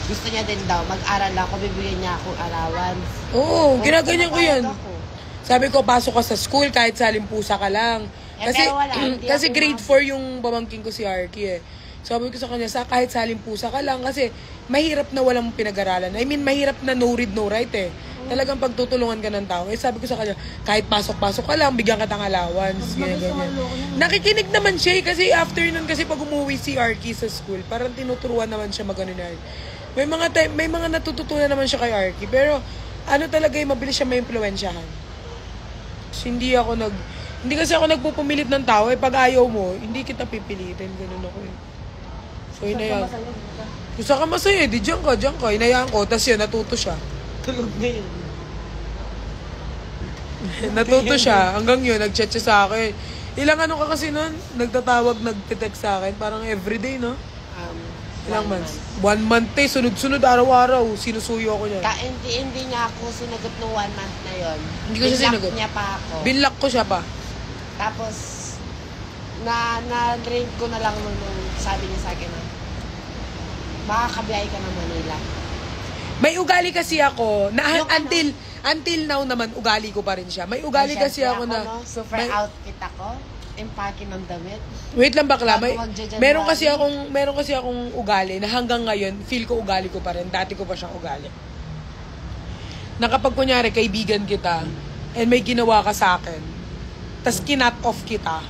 gusto niya din daw, mag-aral ako, bibigyan niya akong allowance. Oo, ginaganyan ko yan. Ako. Sabi ko, pasok ka sa school kahit salimpusa ka lang. Kasi, pero wala, hindi kasi ako grade 4 yung pamangkin ko si Arky eh. Sabi ko sa kanya, kahit salimpusa ka lang kasi mahirap na walang pinag-aralan. I mean, mahirap na no read, no write eh. Talagang pagtutulungan ka ng tao. Eh, sabi ko sa kanya, kahit pasok-pasok ka lang, bigyan ka ng allowance. Ganyan. Nakikinig naman siya eh, kasi after nun, kasi pag umuwi si Arky sa school, parang tinuturuan naman siya mag-ano na. May mga natututunan naman siya kay Arky. Pero, ano talaga yung mabilis siya ma-impluensyahan. Hindi kasi ako nagpupumilit ng tao eh. Pag ayaw mo, hindi kita pipilitin. Ganun ako eh. So, inayaan. Gusto ka masaya, di dyan ka. Inayaan ko, tapos yun, natuto siya. Tulog na yun. Natuto siya. Hanggang yun, nag-chat siya sa akin. Ilang ano ka kasi nun? Nagtatawag, nagtitext sa akin. Parang everyday, no? Ilang months? 1 month eh. Sunod-sunod, araw-araw. Sinusuyo ako niya. Hindi niya ako sinagot ng 1 month na yon. Hindi ko siya sinagot. Niya pa ako. Binlock ko siya pa. Tapos, na-drain ko na lang nung sabi niya sa akin na, makakabiyahe ka ng Manila. May ugali kasi ako, na until now naman, ugali ko pa rin siya. May ugali kasi ako na... No? Super outfit ako. Impake ng damit. Wait lang bakla, meron kasi January. akong ugali na hanggang ngayon, feel ko ugali ko pa rin. Dati ko pa siyang ugali. Na kapag kunyari, kaibigan kita, and may ginawa ka sa akin, tas kinat off kita,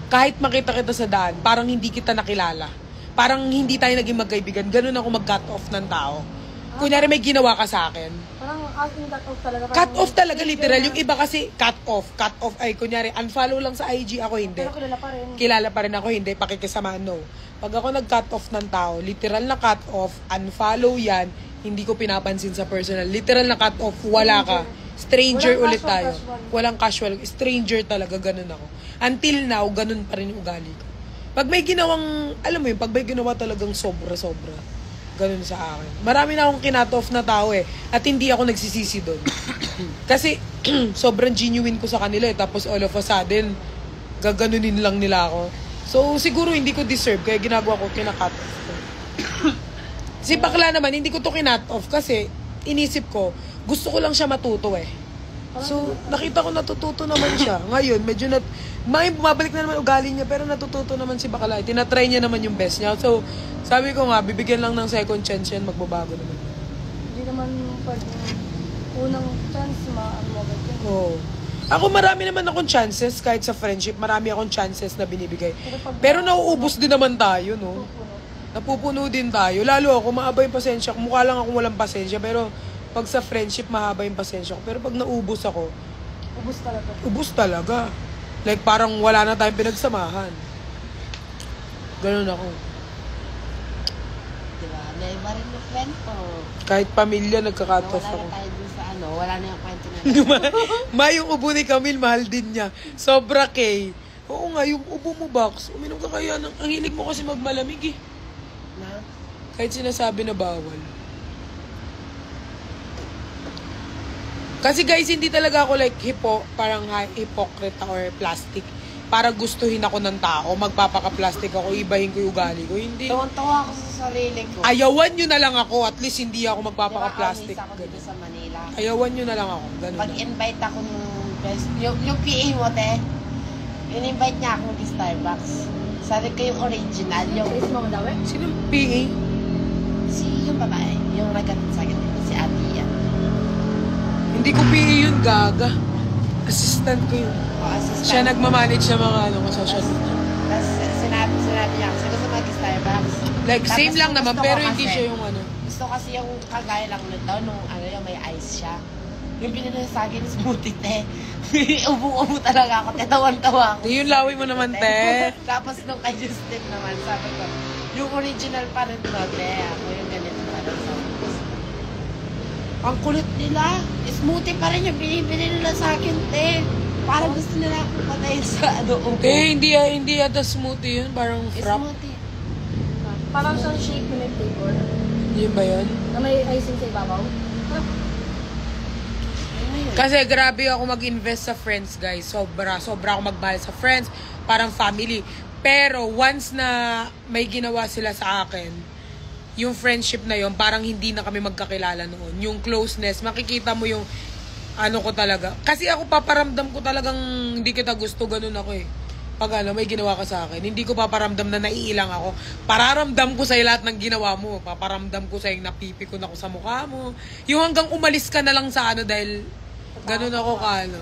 kahit makita kita sa daan, parang hindi kita nakilala. Parang hindi tayo naging magkaibigan. Ganun ako mag-cut off ng tao. Kunyari may ginawa ka sa akin. Parang cut off talaga. Cut off talaga, literal. Yung iba kasi cut off. Cut off ay, kunyari, unfollow lang sa IG, ako hindi. Pero kilala pa rin. Kilala pa rin ako, hindi. Pakikisama, no. Pag ako nag-cut off ng tao, literal na cut off, unfollow yan, hindi ko pinapansin sa personal. Literal na cut off, wala ka. Stranger Walang ulit casual, tayo. casual. Walang casual. Stranger talaga, ganun ako. Until now, ganun pa rin yung ugali ko. Pag may ginawang, alam mo yun, pag may ginawa talagang sobra-sobra, ganun sa akin. Marami na akong kinat-off na tao eh. At hindi ako nagsisisi doon. Kasi, sobrang genuine ko sa kanila eh. Tapos all of a sudden, gaganunin lang nila ako. So, siguro hindi ko deserve. Kaya ginagawa ko, kinakat-off ko. Si bakla naman, hindi ko to kinat-off. Kasi, inisip ko, gusto ko lang siya matuto eh. So, nakita ko natututo naman siya. Ngayon, medyo bumabalik na naman ugali niya, pero natututo naman si bakla. Tinatry niya naman yung best niya. So, sabi ko nga, bibigyan lang ng second chance yan, magbabago naman. Hindi naman pag unang chance, mo agad yan. Oo. Ako marami naman akong chances, kahit sa friendship, marami akong chances na binibigay. Pero nauubos din naman tayo, no? Napupuno din tayo. Lalo ako, mahaba yung pasensya ko. Mukha lang akong walang pasensya, pero pag sa friendship, mahaba yung pasensya ko. Pero pag naubos ako, Ubus talaga. ubos talaga. Like, parang wala na tayong pinagsamahan. Ganun ako. Diba? Naiba rin yung kwento. Kahit pamilya, nagka-cut off Wala ako. na tayo dun sa wala na yung kwento na Ma, yung ubo ni Camille, mahal din niya. Sobra kay. Oo nga, yung ubo mo, Box. Uminom ka kaya ng... Ang hilig mo kasi magmalamig eh. na. Kahit sinasabi na bawal. Kasi guys, hindi talaga ako like parang hypocrite or plastic. Para gustuhin ako ng tao, magpapaka-plastic ako, ibahin ko yung ugali ko. Hindi. Tawa ako sa sarili ko. Ayawan nyo na lang ako, at least hindi ako magpapaka-plastic. Diba, ako dito sa Manila. Ayawan nyo na lang ako. Ganun. Pag-invite ako ng best, yung PA mo, te, in-invite niya ako ng Starbucks. Sabi ko yung original, yung Face mo daw eh. Sino PA? yung babae, yung nagkatid sa akin, si Ate yan. Hindi ko PA yun, gaga. Assistant ko yun. O, assistant. Siya nagmamanage sa mga social media. Tapos sinabi niya, kasi gusto mag-Starbucks. Like, Tapos same lang naman, gusto ko pero hindi kasi- siya yung ano. Gusto kasi yung kagaya lang nito, nung yung may ice siya. Yung binili sa akin, smoothie, te. Ubo-ubo talaga ako, te. Tawan-tawa ako. Di yun, laway mo naman, te. Tapos nung kay Justin naman, sabi ko, yung original pa rin to, te. Ako yung ganito pa rin. Ang kulit nila. Smoothie pa rin yung binibili nila sa akin, te. Parang gusto nila akong patayin sa ubo. Hindi yata smoothie yun. Parang frap. Smoothie. Parang siyang shake na may flavor. Yun ba yun? Na may icing sa ibabaw. Ano yun? Kasi grabe ako mag-invest sa friends, guys. Sobra ako magmahal sa friends. Parang family. Pero once na may ginawa sila sa akin, yung friendship na yon parang hindi na kami magkakilala noon. Yung closeness, makikita mo yung ano ko talaga. Kasi ako paparamdam ko talagang hindi kita gusto, ganun ako eh. Pag ano, may ginawa ka sa akin, hindi ko paparamdam na naiilang ako. Pararamdam ko sa'yo lahat ng ginawa mo. Paparamdam ko sa'yo napipikon ako sa mukha mo. Yung hanggang umalis ka na lang sa ano dahil ganun ako ka ano.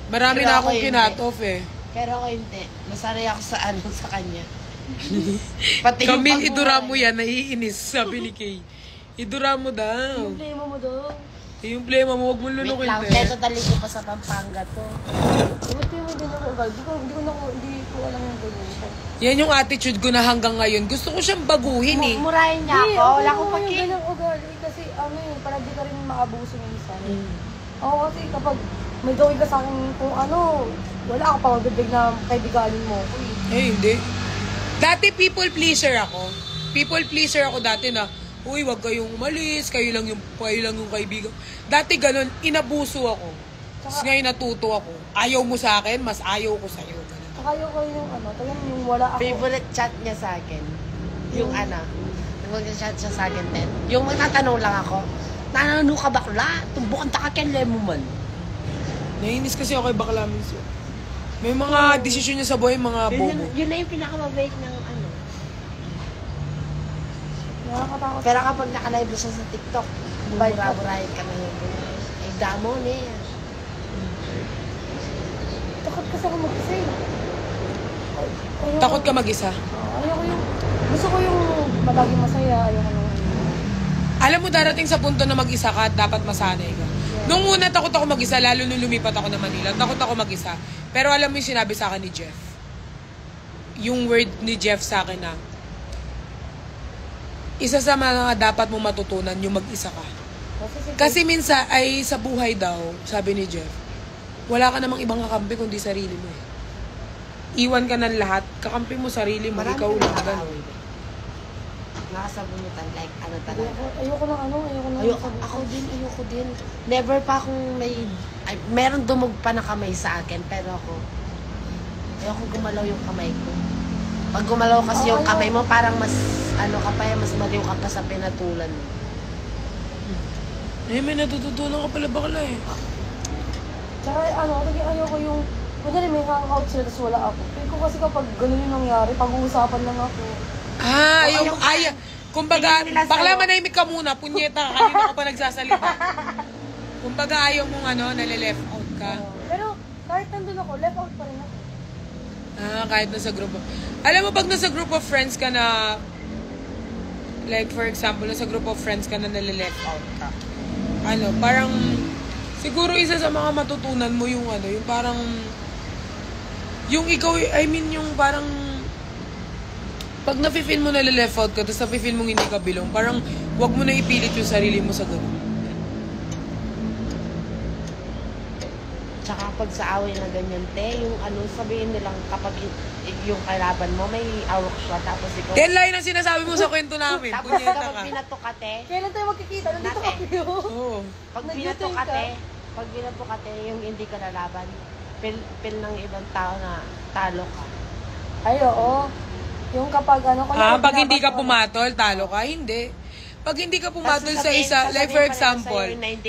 Marami Pero na ako akong hindi. kinat-off eh. Pero ako hindi. Nasanay ako sa ano sa kanya. Pati yung Camille, pagmumura. idura mo yan, naiinis, sabi ni Kay. Idura mo daw. Yung play mo daw. Yung plema mo, huwag mo Wait lunukin lang, te. neto dali ko pa sa Pampanga to. Yung play mo din ako ugal. Hindi ko alam yung ganyan. Yan yung attitude ko na hanggang ngayon. Gusto ko siyang baguhin eh. Murahin niya Hindi, ako. okay Wala lang akong naman yung paki. ganyang ugali. Kasi ano yun, para di ka rin maabuso minsan. Ako kasi kapag may gawin ka sa akin kung ano, wala ka pa magdadag na kaibiganin mo. Eh, hindi. Dati people pleaser ako. People pleaser ako dati na, uy, wag kayong umalis, kayo lang yung kaibigan. Dati ganun, inabuso ako. Tapos ngayon natuto ako. Ayaw mo sa akin, mas ayaw ko sa'yo. Ganun. Saka yung yung ano, talagang yung wala ako. Favorite chat niya sa akin. Yung ano, nag-chat siya sa akin din. Yung magtatanong lang ako, nanano ka bakla? Tumbukan ta ka kay Lemuman. Nainis kasi ako kay Bakla Minso. May mga desisyon niya sa buhay, mga bobo. Yun na yung pinakamabait ng ano. Nakakatakot. Pero kapag naka-live siya sa TikTok, bumura-burahin ka na yun. Ay, damo niya. Takot kasi ako mag-isa eh. Takot ka mag-isa. Ayoko yung, gusto ko yung palaging masaya, ayoko nung Alam mo, darating sa punto na mag-isa ka at dapat masanay ka. Nung una, takot ako mag-isa, lalo nung lumipat ako na Manila. Takot ako mag-isa. Pero alam mo yung sinabi sa akin ni Jeff. Yung word ni Jeff sa akin na, isa sa mga dapat mo matutunan yung mag-isa ka. Kasi minsan ay sa buhay daw, sabi ni Jeff, wala ka namang ibang kakampi kundi sarili mo eh. Iwan ka ng lahat, kakampi mo sarili mo, Marami ikaw kang lang. nakakaaway. Nakasabunutan, like ano talaga. ayoko ng ano, ayoko ng Ayoko din. Never pa akong ay, meron dumog pa na kamay sa akin, pero ako, ayoko gumalaw yung kamay ko. Pag gumalaw kasi yung kamay mo, parang mas, ano ka pa, mas maliw ka pa sa pinatulan mo. Eh, may natututunan ka pala bakla eh. Tsaka ano, naging ayoko yung, kunyari may hangout sila tapos wala ako. Pero ko kasi kapag ganun yung nangyari, pag-uusapan lang ako. Ah, Oo, yung yung- ay, kumbaga, tingin nila bakla sa'yo. manahimik ka muna, punyeta, kanina ka pa nagsasalita. Kumbaga ayaw mong ano, nale-left out ka. Pero kahit nandun ako, left out pa rin ako. Ah, kahit nasa group of... Alam mo, pag nasa group of friends ka na... Like, for example, nasa group of friends ka na nale-left out ka. Ano, parang... Siguro isa sa mga matutunan mo yung ano, yung parang... Yung ikaw, I mean, yung parang... Pag nafe-feel mo nale-left out ka, tapos nafe-feel mong hindi ka belong, parang wag mo na ipilit yung sarili mo sa ganun. Tsaka pag sa away na ganyan, te, yung ano, sabihin nilang kapag yung kalaban mo, may awak siya, tapos ikaw... Yan lang ang sinasabi mo sa kwento namin. Tapos Punyeta kapag ka. binato ka, te, Kailan tayo magkikita? Nandito Nate. kayo. Oo. pag Nag-YouTube binato ka, ka? te, pag binato ka, te, yung hindi ka lalaban, pil ng ibang tao na talo ka. Ay, oo. Yung kapag ano, Pag hindi ka pumatol, talo ka? Hindi. Pag hindi ka pumatol sa isa, like for example,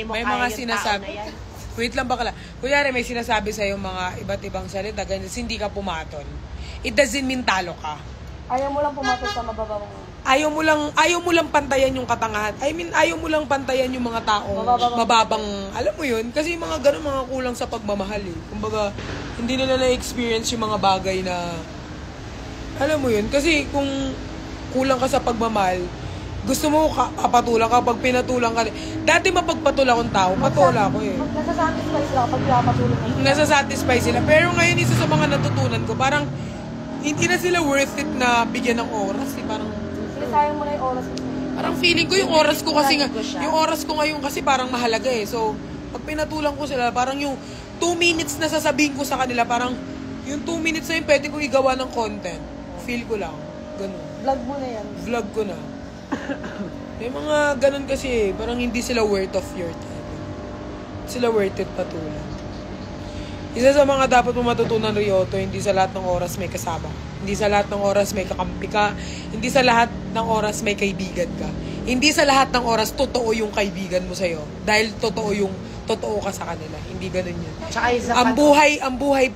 may mga sinasabi. Wait lang bakla. Kunyari may sinasabi sa yung mga iba't ibang salita, ganyan, hindi ka pumatol. It doesn't mean talo ka. Ayaw mo lang pumatol sa mababang. Ayaw mo lang pantayan yung katangahan. I mean, ayaw mo lang pantayan yung mga taong mababang, alam mo yun? Kasi yung mga ganun, mga kulang sa pagmamahal eh. Kumbaga, hindi nila na-experience yung mga bagay na, alam mo yun? Kasi kung kulang ka sa pagmamahal, gusto mo papatulang ka, pag pinatulang ka. Dati mapagpatula akong tao, patula ako eh. Nasasatisfy sila kapag pinapatulog mo. Nasasatisfy sila. Pero ngayon, isa sa mga natutunan ko, parang hindi na sila worth it na bigyan ng oras. Eh. Parang, Sige, sayang mo na yung oras mo. parang feeling ko yung oras ko kasi nga, yung oras ko ngayon kasi parang mahalaga eh. So, pag pinatulang ko sila, parang yung 2 minutes na sasabihin ko sa kanila, parang yung 2 minutes na yun, pwede ko igawa ng content. Feel ko lang. Ganun. Vlog mo na yan. Vlog ko na. May mga ganun kasi, parang hindi sila worth of your time. Sila worth it patulang. Isa sa mga dapat mo matutunan, Ryoto, hindi sa lahat ng oras may kasama. Hindi sa lahat ng oras may kakampi ka. Hindi sa lahat ng oras may kaibigan ka. Hindi sa lahat ng oras totoo yung kaibigan mo sa'yo. Dahil totoo ka sa kanila. Hindi ganun yun. Tsaka isa Ang buhay,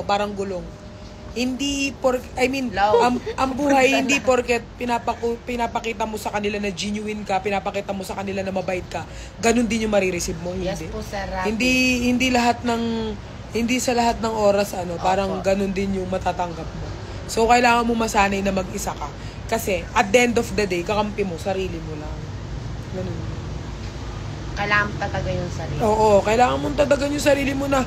parang gulong. Hindi ang buhay hindi porket pinapakita mo sa kanila na genuine ka, pinapakita mo sa kanila na mabait ka. Ganun din yung marireceive mo, hindi. Yes po, Sir Rafi. Hindi sa lahat ng oras parang ganun din yung matatanggap mo. So kailangan mo masanay na mag-isa ka. Kasi at the end of the day, kakampi mo sarili mo lang. Ganun. Kailangan tatagan yung sarili. Oo, kailangan mong tatagan yung sarili mo na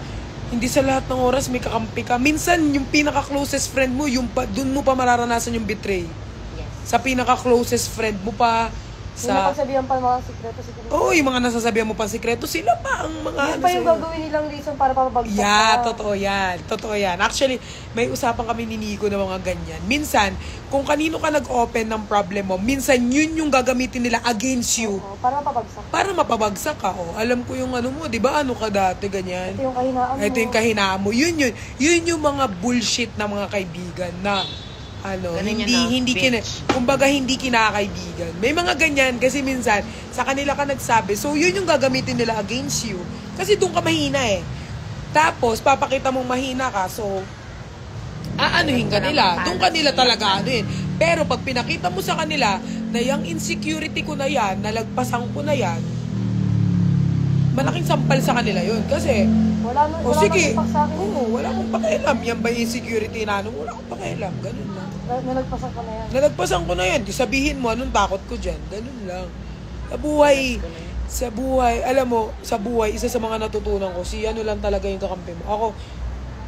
hindi sa lahat ng oras may kakampi ka. Minsan, yung pinaka-closest friend mo, dun mo pa mararanasan yung betray. Yes. Sa pinaka-closest friend mo pa, Yung napagsabihan pa ng mga sikreto. Oo, yung mga nasasabihan mo pang sikreto, sila pa ang mga Yun pa yung gagawin nilang reason para papabagsak ka. Totoo yan. Totoo yan. Actually, may usapan kami ni Nico na mga ganyan. Minsan, kung kanino ka nag-open ng problem mo, minsan yun yung gagamitin nila against you. Oo, para mapabagsak. Para mapabagsak ka. Alam ko yung mo, di ba? Ano ka dati, ganyan. Ito yung kahinaan mo. Ito yung kahinaan mo. Yun yung mga bullshit na mga kaibigan na kumbaga hindi kinakaibigan. May mga ganyan kasi minsan sa kanila ka nagsabi. So yun yung gagamitin nila against you. Kasi doon ka mahina eh. Tapos papakita mong mahina ka. So aanuhin ka nila. Doon ka nila talaga anuhin. Pero pag pinakita mo sa kanila na yung insecurity ko na yan, nalagpasan ko na yan, malaking sampal sa kanila yun. Kasi, wala sige, nang sa akin. wala akong pakialam. Yan ba yung insecurity na wala akong pakialam. Ganun lang. Nalagpasan ko na yan. Nalagpasan ko na yan. Di sabihin mo, anong takot ko dyan. Ganun lang. Sa buhay, alam mo, sa buhay, isa sa mga natutunan ko, lang talaga yung kakampi mo. Ako,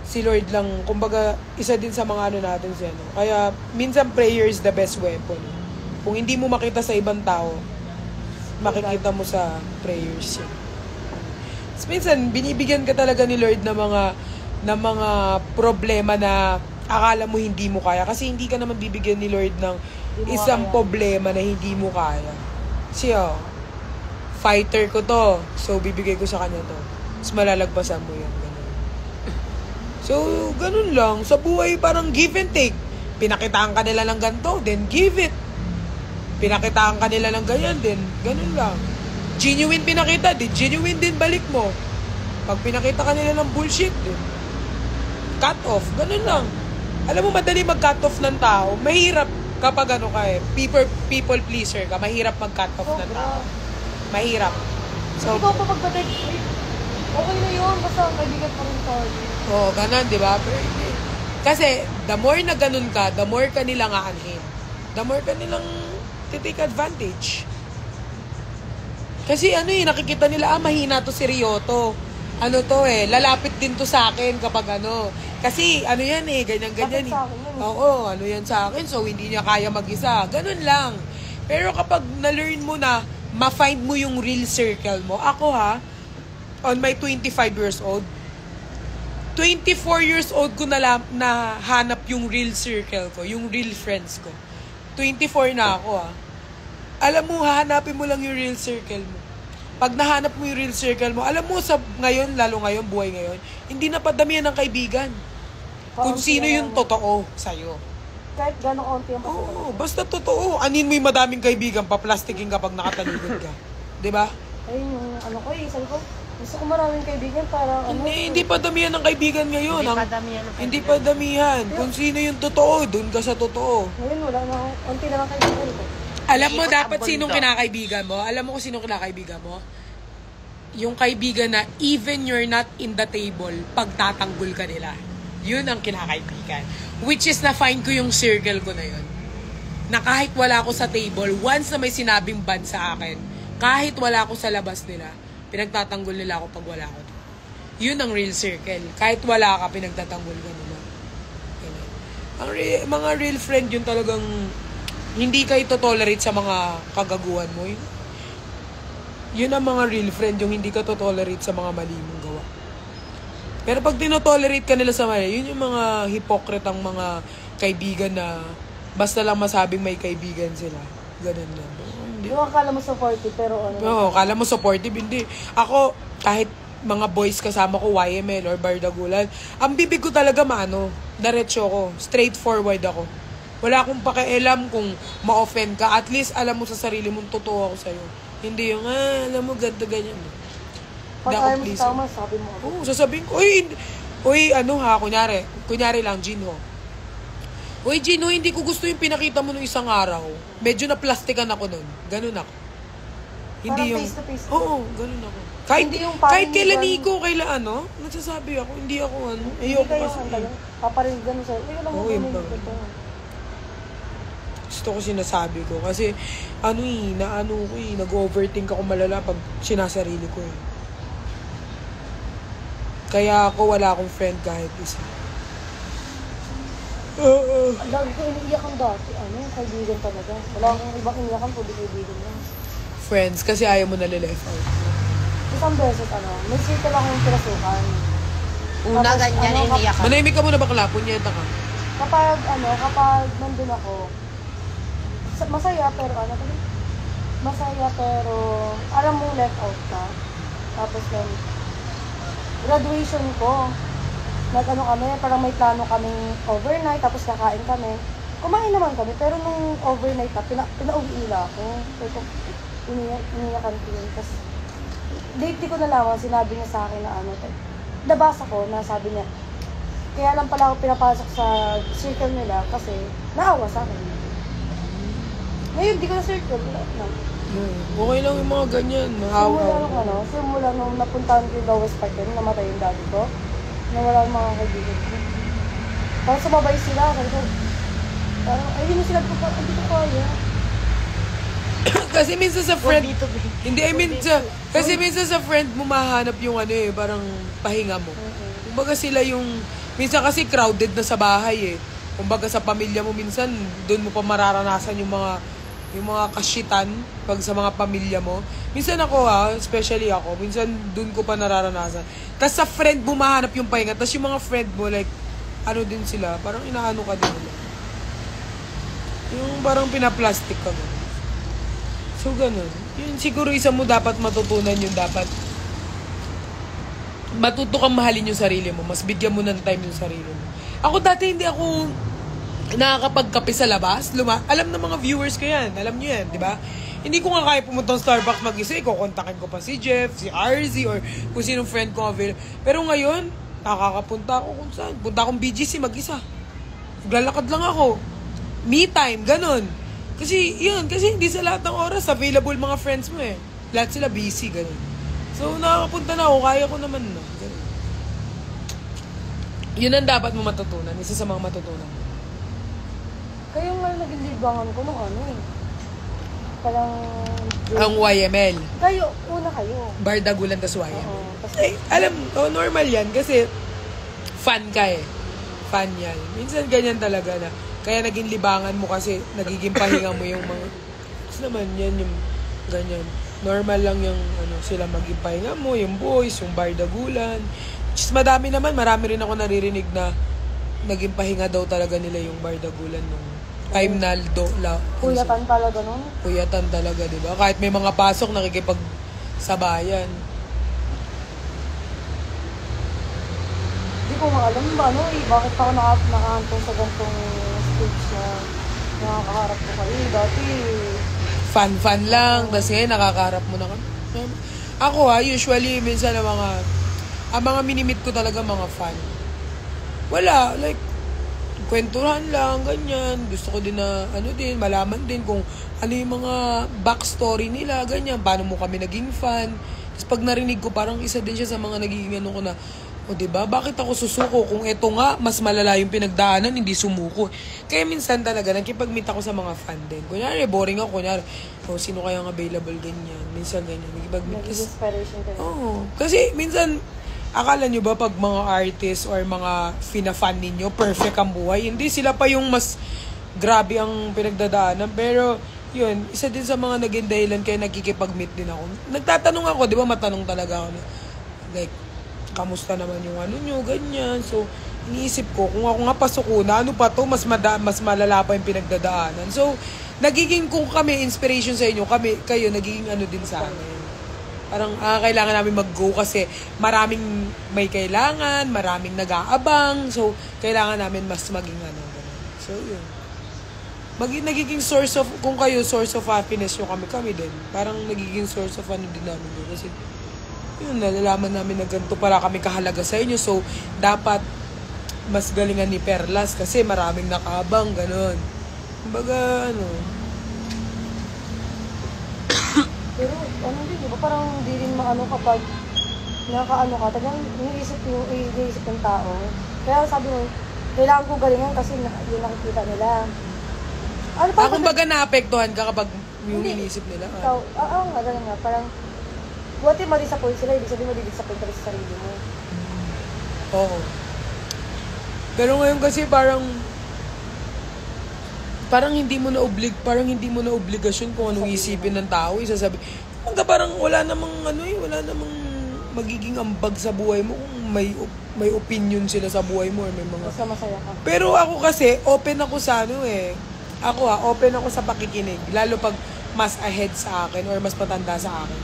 si Lord lang, kumbaga, isa din sa mga natin siya. Kaya, minsan prayer is the best weapon. Kung hindi mo makita sa ibang tao, makikita mo sa prayers yun. So, minsan, binibigyan ka talaga ni Lord ng mga problema na akala mo hindi mo kaya. Kasi hindi ka naman bibigyan ni Lord ng isang problema na hindi mo kaya. Kasi fighter ko to. So, bibigay ko sa kanya to. Tapos malalagpasan mo yan. Ganun. So, ganun lang. Sa buhay, parang give and take. Pinakitaan ka nila ng ganito, then give it. Pinakitaan ka nila ng ganyan, then ganun lang. Genuine pinakita, di genuine din balik mo. Pag pinakita ka nila ng bullshit, din cut off. Ganun lang. Alam mo, madali mag-cut off ng tao. Mahirap kapag people pleaser ka. Mahirap mag-cut off ng tao. Mahirap. So, ikaw pa pagpatay, okay na yun. Basta kaibigan pa rin tayo. Oo, ganun, di ba? Kasi, the more na ganun ka, the more ka nilang aanhin. The more ka nilang take advantage. Kasi nakikita nila, mahina to si Ryoto. Lalapit din to sa akin kapag Kasi yan ganyan-ganyan. Oo, yan sa akin. So, hindi niya kaya mag-isa. Ganun lang. Pero kapag na-learn mo na, ma-find mo yung real circle mo. Ako on my 25 years old, 24 years old ko na hanap yung real circle ko, yung real friends ko. 24 na ako Alam mo, hahanapin mo lang yung real circle mo. Pag nahanap mo yung real circle mo, alam mo lalo ngayon, buhay ngayon, hindi na padamihan ng kaibigan. Kung sino yung totoo sa'yo. Kahit gano'ng kaunti ang pasok. Oo, basta totoo. Anin mo yung madaming kaibigan, paplastikin kapag nakataligod ka. Diba? Ayun yung sabi ko, gusto ko maraming kaibigan para Hindi pa damihan ng kaibigan ngayon. Hindi pa damihan. Kung sino yung totoo, dun ka sa totoo. Ngayon wala na, unti na lang kaibigan ko. Alam mo dapat sinong kinakaibigan mo? Alam mo kung sinong kinakaibigan mo? Yung kaibigan na even you're not in the table, pagtatanggol ka nila. Yun ang kinakaibigan. Which is na-find ko yung circle ko na yun. Na kahit wala ako sa table, once na may sinabing bad sa akin, kahit wala ako sa labas nila, pinagtatanggol nila ako pag wala ako. Yun ang real circle. Kahit wala ka, pinagtatanggol ka nila. Mga real friend yun talagang hindi kayo to-tolerate sa mga kagaguhan mo. Yun ang mga real friend, yung hindi ka to-tolerate sa mga mali mong gawa. Pero pag tinotolerate ka nila sa mali, yun yung mga hipokritang mga kaibigan na basta lang masabing may kaibigan sila. Ganun lang. Yung akala mo supportive, pero Oo, akala mo supportive. Hindi. Ako, kahit mga boys kasama ko, YML or Bardagulan, ang bibig ko talaga diretso ko, straightforward ako. Wala akong pakialam kung ma-offend ka. At least, alam mo sa sarili mong totoo ako sa'yo. Hindi yung, alam mo, ganito, ganyan. Pag ayaw mo sa tama, sabi mo. Oo, sasabihin ko, kunyari lang, Jinho. Uy, Jinho, hindi ko gusto yung pinakita mo nung isang araw. Medyo na-plastikan ako nun. Ganun ako. Hindi parang yung face to face. Oo, ganun ako. Kahit, Hindi yung kahit kailan parang- Nico, nagsasabi ako, hindi ako Hindi ayoko kayo kasi. ang talaga. Paparinig sa'yo. Ay, alam mo, Oo, yun ganun, pa. ito. Gusto ko sinasabi ko. Kasi, nag-overthink ako malala pag sinasarili ko eh. Kaya ako, wala akong friend kahit isa. Lagi ko iniiyakan dati. Kaibigan talaga. Wala akong ibang iniyakan, pwede kaibigan lang. Friends, kasi ayaw mo nalileft out. Isang beses, may circle akong pinasukan. Una, Tapos, ganyan, iniyak ka. Manahimik ka muna bakla, punyeta ka. Kapag nandun ako, masaya pero, alam mong left out ka. Tapos then, graduation ko, kami, parang may plano kaming overnight, tapos kakain kami. Kumain naman kami, pero nung overnight pinauwi nila ako. So, iniyakan ko yun. Tapos, di ko nalaman, sinabi niya sa akin na nabasa ko na sabi niya, kaya lang pala ako pinapasok sa circle nila kasi naawa sa akin. Ngayon, di ko na circle. Okay lang yung mga ganyan. Mahawa. Simula nung napuntahan ko yung lowest part yun, namatay yung daddy ko, nawala yung mga kaibigan ko. Parang sumabay sila, parang, ayun na sila ko, hindi ko kaya. Kasi minsan sa friend, kasi minsan sa friend mo mahanap yung parang pahinga mo. Kumbaga sila yung, minsan kasi crowded na sa bahay eh. Kumbaga sa pamilya mo minsan, doon mo pa mararanasan yung mga kashitan pag sa mga pamilya mo. Minsan ako especially ako, minsan doon ko pa nararanasan. Tapos sa friend mo mahanap yung pahinga. Tapos yung mga friend mo, like, din sila, parang inaano ka din nila. Yung parang pinaplastic ka mo. So, ganun. Yun, siguro isa mo dapat matutunan yung dapat matuto kang mahalin yung sarili mo. Mas bigyan mo ng time yung sarili mo. Ako dati hindi ako nakakapagkape sa labas. Alam ng mga viewers ko yan. Alam nyo yan, di ba? Hindi ko nga kaya pumunta ng Starbucks mag-isa. Kukontakin ko pa si Jeff, si RZ, or kung sinong friend ko available. Pero ngayon, nakakapunta ako kung saan. Punta akong BGC mag-isa. Maglalakad lang ako. Me time, ganun. Kasi hindi sa lahat ng oras available mga friends mo eh. Lahat sila busy, ganun. So, nakakapunta na ako, kaya ko naman na. Ganun. Yun ang dapat mo matutunan. Isa sa mga matutunan. Kayo nga naging libangan ko nung parang... Ang YML. Una kayo. Bardagulan tas YML. Oo. Normal yan kasi fan ka eh. Fan yan. Minsan ganyan talaga na. Kaya naging libangan mo kasi nagiging pahinga mo yung mga... Kasi naman yan yung ganyan. Normal lang yung sila maging pahinga mo, yung boys, yung Bardagulan. Just marami rin ako naririnig na naging pahinga daw talaga nila yung Bardagulan nung time na Puyatan talaga nun. Puyatan talaga, di ba? Kahit may mga pasok, nakikipagsabayan. Hindi ko alam ba, bakit pa ako nakahantong sa gantong stage na nakakaharap ko kayo. Dati, Fan lang, kasi nakakaharap mo na kami. Ako usually, minsan ang mga minimit ko talaga mga fan. Wala, like, kwentuhan lang, ganyan. Gusto ko din na, malaman din kung ano yung mga backstory nila, ganyan. Paano mo kami naging fan. Tapos pag narinig ko, parang isa din siya sa mga nagiging ko na, diba, bakit ako susuko? Kung eto nga, mas malala yung pinagdaanan, hindi sumuko. Kaya minsan talaga, nagkipag-meet ako sa mga fan din. Kunyari, boring ako. Kunyari, sino kayang available, ganyan. Minsan ganyan, nagkipag-meet. nag-inspiration ka rin. Kasi minsan, akala nyo ba pag mga artist or mga fina-fan ninyo, perfect ang buhay? Hindi, sila pa yung mas grabe ang pinagdadaanan. Pero, yun, isa din sa mga naging dahilan kaya nagkikipag-meet din ako. Nagtatanong ako, di ba, matanong talaga ako. Like, kamusta naman yung nyo, ganyan. So, iniisip ko, kung ako nga pasok ko na, ano pa to, mas malala pa yung pinagdadaanan. So, nagiging kung kami inspiration sa inyo, kayo nagiging din sa amin. Parang kailangan namin mag-go kasi maraming may kailangan, maraming nag-aabang. So, kailangan namin mas maging ganun. So, yun. Nagiging source of, kung kayo source of happiness yung kami din. Parang nagiging source of din namin yun. Kasi, yun, nalalaman namin na ganito pala kami kahalaga sa inyo. So, dapat mas galingan ni Perlas kasi maraming nakaabang, ganun. Kumbaga, Pero din, di ba parang hindi rin maano kapag nakaano ka, talagang iniisip ng tao. Kaya sabi mo, kailangan ko galingan kasi yun nakikita nila. Ano pa? kumbaga naapektuhan ka kapag yung Hindi. inisip nila. Ikaw, nga, ganun nga, parang, what if ma-disappoint sila, ibig sabihin ma-disappoint ka rin sa sarili mo. Oo. Pero ngayon kasi parang hindi mo na obligasyon kung anong isipin ng tao, isasabi. Kumbaga parang wala namang magiging ambag sa buhay mo kung may opinion sila sa buhay mo or may mga. Basta masaya ka. Pero ako kasi open ako sa open ako sa pakikinig, lalo pag mas ahead sa akin or mas matanda sa akin.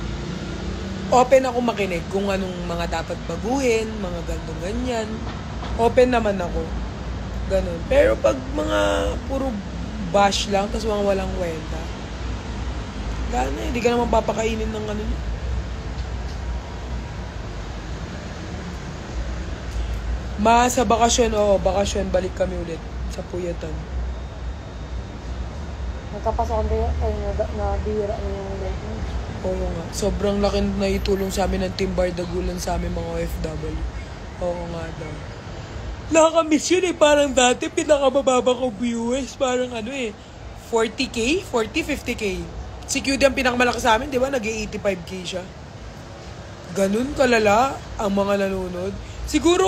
Open ako makinig kung anong mga dapat baguhin, mga ganyan. Open naman ako. Ganun. Pero pag mga puro bash lang, tapos mga walang kwenta, hindi ka naman papakainin ng ano niya. Sa bakasyon, balik kami ulit sa Puyatan. Nagkapasokan kayo, nabira niyo yung life mo. Oo nga. Sobrang laki na itulong sa amin ng Team Bardagulan sa amin mga OFW. Oo nga daw. Nakakamiss yun parang dati pinakamababa ko viewers. Parang 40K? 50K. Si QD ang pinakamalaki sa amin, di ba? Nag-85K siya. Ganun kalala ang mga nanonood. Siguro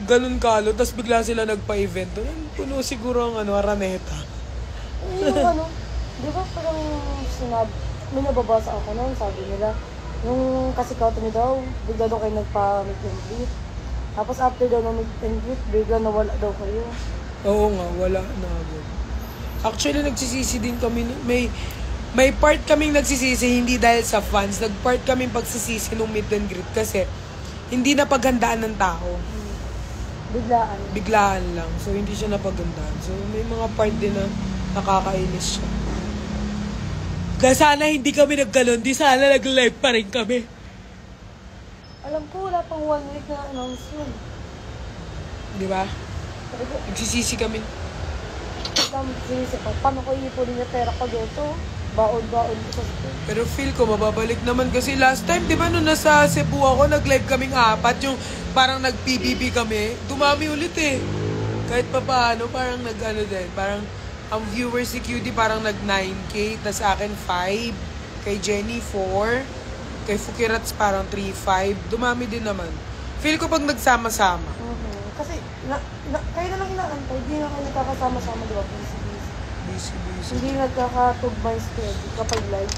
ganun kalo, tapos bigla sila nagpa-event. Puno siguro ang Araneta. Yung di ba parang may nababasa ako noon, sabi nila, yung kasikatan niyo daw, bigla daw kayo nagpa-meet and greet. Tapos after daw ng meet and greet, bigla nawala daw kayo. Oo nga, wala na agad. Actually, nagsisisi din kami. May part kaming nagsisisi, hindi dahil sa fans. Nag-part kaming pagsisisi nung meet and greet kasi hindi na paghandaan ng tao. Biglaan. Biglaan lang. So, hindi siya napaghandaan. So, may mga part din na nakakainis siya. Kaya sana hindi kami naggalon. Di sana nag-live pa rin kami. Alam ko, wala pang 1 week na announcement. Di ba? Sabi ko, Nagsisisi kami. sinisip ko, paano ko iipunin yung pera ko dito? Baon-baon ko sa school. Pero feel ko mababalik naman kasi last time, di ba, nung nasa Cebu ako, nag-live kaming 4, yung parang nag-PBB kami, dumami ulit Kahit pa paano, parang din. Parang ang viewers si QD parang nag-9K, tas akin 5, kay Jenny 4, kay Fukirats parang 3-5, dumami din naman. Feel ko pag nagsama-sama. Kasi, kayo na lang inaantay, hindi na kayo nagkakasama-sama, di ba? Busy. Hindi nagkakatugmay schedule kapag live.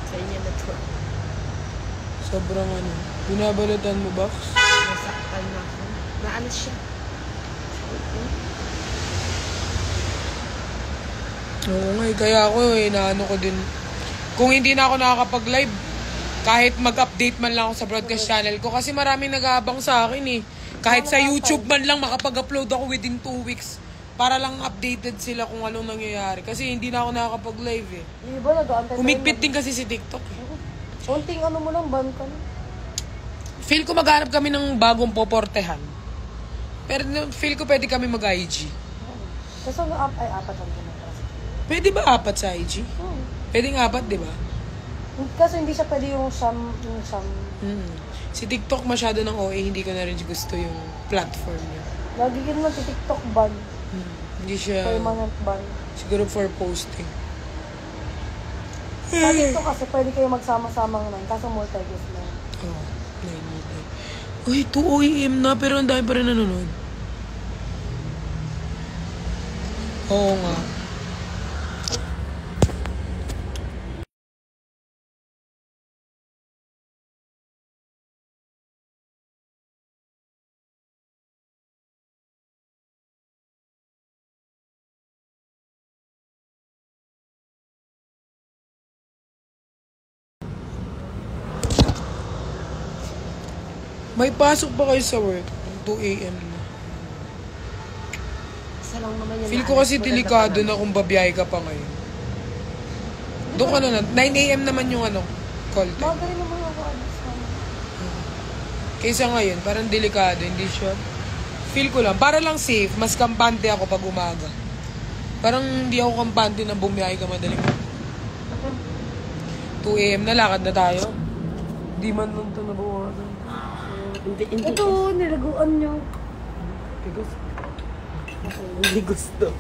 Sa inyo na to. Sobrang binabalatan mo, Box? Nasaktan na ako. Naano siya? Oo nga, kaya ako inaano ko din. Kung hindi na ako nakakapag-live, kahit mag-update man lang ako sa broadcast channel ko, kasi maraming nag-aabang sa akin Kahit sa YouTube man lang makapag-upload ako within 2 weeks para lang updated sila kung anong nangyayari. Kasi hindi na ako nakakapag-live Iba, nag-aantay. Humigpit din kasi si TikTok Unting mo lang, ban ka na. Feel ko maghanap kami ng bagong poportehan. Pero feel ko pwede kami mag-IG. Kasi apat lang din. Pwede ba 4 sa IG? Pwedeng 4, di ba? Kasi hindi siya pwede yung siyam. Si TikTok masyado ng OA, hindi ko na rin gusto yung platform niya. Nagiging mo si TikTok ban. Hindi siya, Permanent ban. siguro for posting. Sa TikTok kasi pwede kayo magsama-sama ngayon, kaso multi-guest na. Oo, 9 Uy, 2 AM na, pero ang dami pa rin nanonood. Oo nga. May pasok ba kayo sa work? 2 a.m. na. Isa lang naman yun. Feel ko kasi delikado na kung babiyahe ka pa ngayon. Doon ka na 9 a.m. naman yung call time. Baga rin naman ako alis na. Kaysa ngayon, parang delikado, hindi sure. Feel ko lang, para lang safe, mas kampante ako pag umaga. Parang hindi ako kampante na bumiyahe ka madaling. 2 a.m. na, lakad na tayo. Di man lang ito nabawasan. Hindi. Ito, nilaguan nyo. Hindi gusto.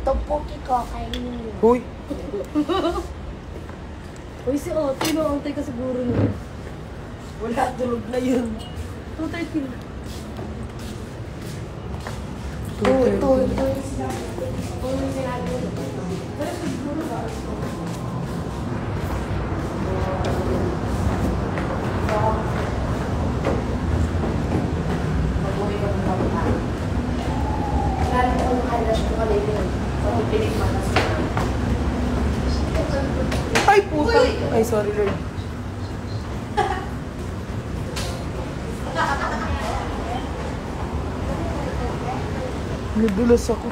Topoki ko, kainin nyo. Hoy, Uy, si Ote, noong ka siguro nyo. Wala, tulog na yun. 2:30 na. 2:30. Ay, puta! Ay, sorry, Lord. Nadulas ako.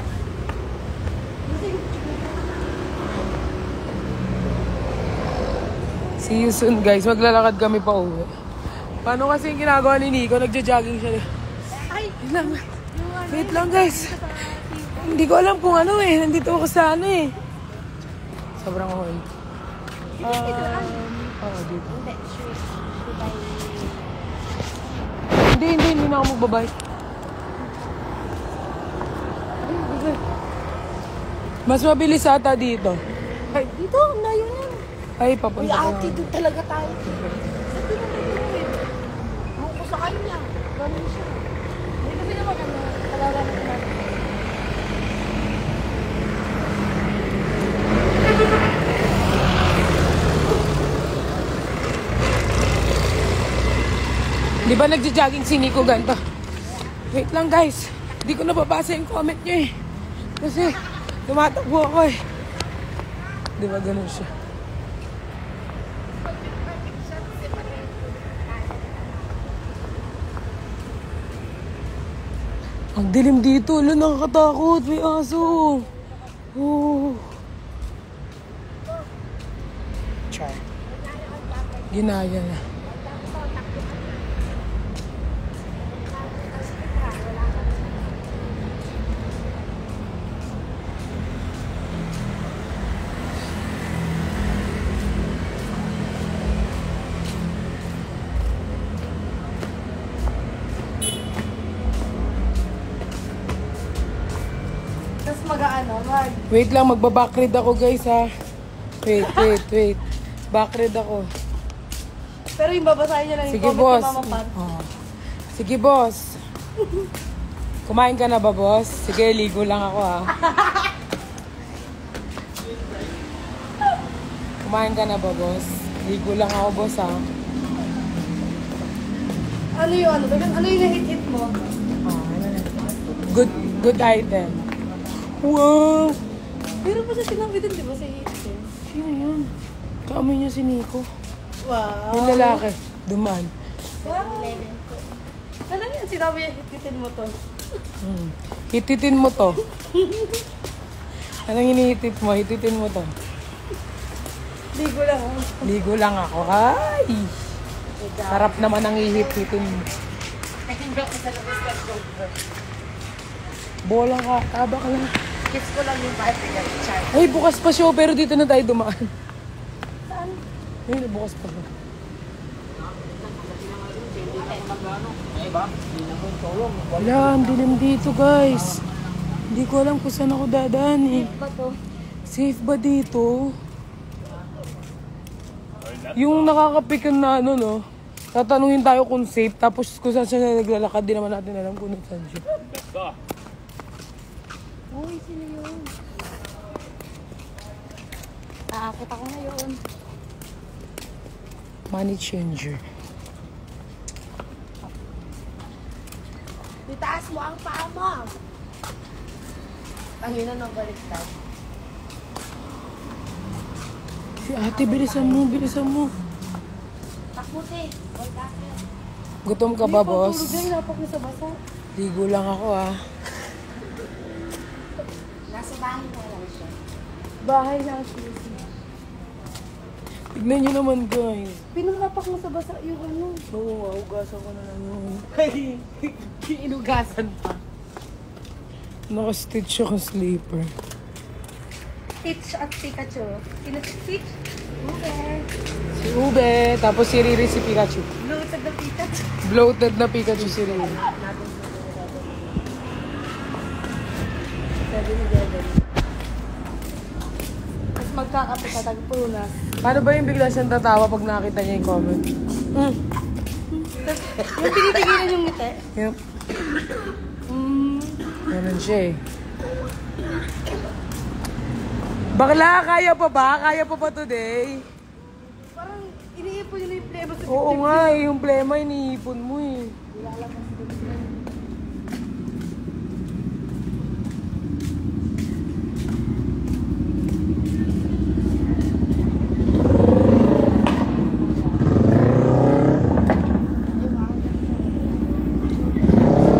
See you soon, guys. Maglalakad kami pa uwi. Paano kasi yung ginagawa ni Nico? Nagja-jogging siya. Ay! Wait lang. Wait lang, guys. Hindi ko alam kung ano eh. Nandito ako sa ano eh. Sobrang ahoy. Dito. Hindi na ako magbabay. Mas mabilis ata dito. Ay, dito, ang layo niyan. Ay, papunta ko. Ate, doon talaga tayo. Sa pinag-iwin. Ako sa kanya. Ganun siya. Hindi kasi naman, talaga natin. Di ba nagja-jogging si Nico ganito? Wait lang, guys. Hindi ko nababasa yung comment niyo eh. Kasi tumatakbo ako eh. Di ba ganun siya? Ang dilim dito. Wala, nakakatakot. May aso. Oh. Char. Ginaya na. Tapos Wait lang, magbabackread ako guys ha. Wait. Backread ako. Pero yung babasahin niya lang yung Sige comment boss. ni Mama Pat. Oh. Sige boss. Kumain ka na ba boss? Sige, ligo lang ako ha. Kumain ka na ba boss? Ligo lang ako boss ha. Ano yung hit-hit mo? Oh, ano na. Good item. Wow! Pero pa siya sinabi din, di ba, sa hit-hit? Sino yun? Kaamoy niya si Nico. Wow. Yung lalaki. Duman. Wow. Ano yan? Sinabi niya, hit-hitin mo to. Hititin mo to. Anong hinihitit mo? Hititin mo to. Ligo lang ako. Ligo lang ako. Ay! Sarap naman ang ihit-hitin mo. Bola ka. Taba ka lang. Kiss ko lang yung party ng chat. Ay, bukas pa show pero dito na tayo dumaan. Saan? Ay, bukas pa ba? Wala, ang dilim dito guys. Hindi ko alam kung saan ako dadaan eh. Ba to? Safe ba dito? Yung nakakapikan na ano no, tatanungin tayo kung safe tapos kung saan siya naglalakad, di naman natin alam kung saan siya. Uy, sino yun? Aakit ako ngayon. Money changer. Itaas mo ang paa mo. Tangina ng baliktad. Si ate, bilisan mo, bilisan mo. Puti. Gutom ka ba, boss? Tulog yan, lapak na sa basa. Ligo lang ako, ah. Nasa bahay mo lang siya. Bahay na ang sisi. Tignan nyo naman, guys. Pinulapak mo sa basa yung ano. Oo, hugasan ko na lang yun. Inugasan pa. Naka-stitch ako sleeper. Stitch at Pikachu. Stitch? Okay. Si Ube, tapos si Riri si Pikachu. Bloated na Pikachu. Bloated na Pikachu si Riri. Sabi ni Gavin. Tapos magkakape ka, tagpunas. Paano ba yung bigla siyang tatawa pag nakita niya yung comment? Yung pinitigilan yung ngiti. Yep. Ganun siya eh. Bakla, kaya pa ba? Kaya pa ba today? Parang iniipon yun yung pleba sa Oo nga eh, yung plema iniipon mo eh.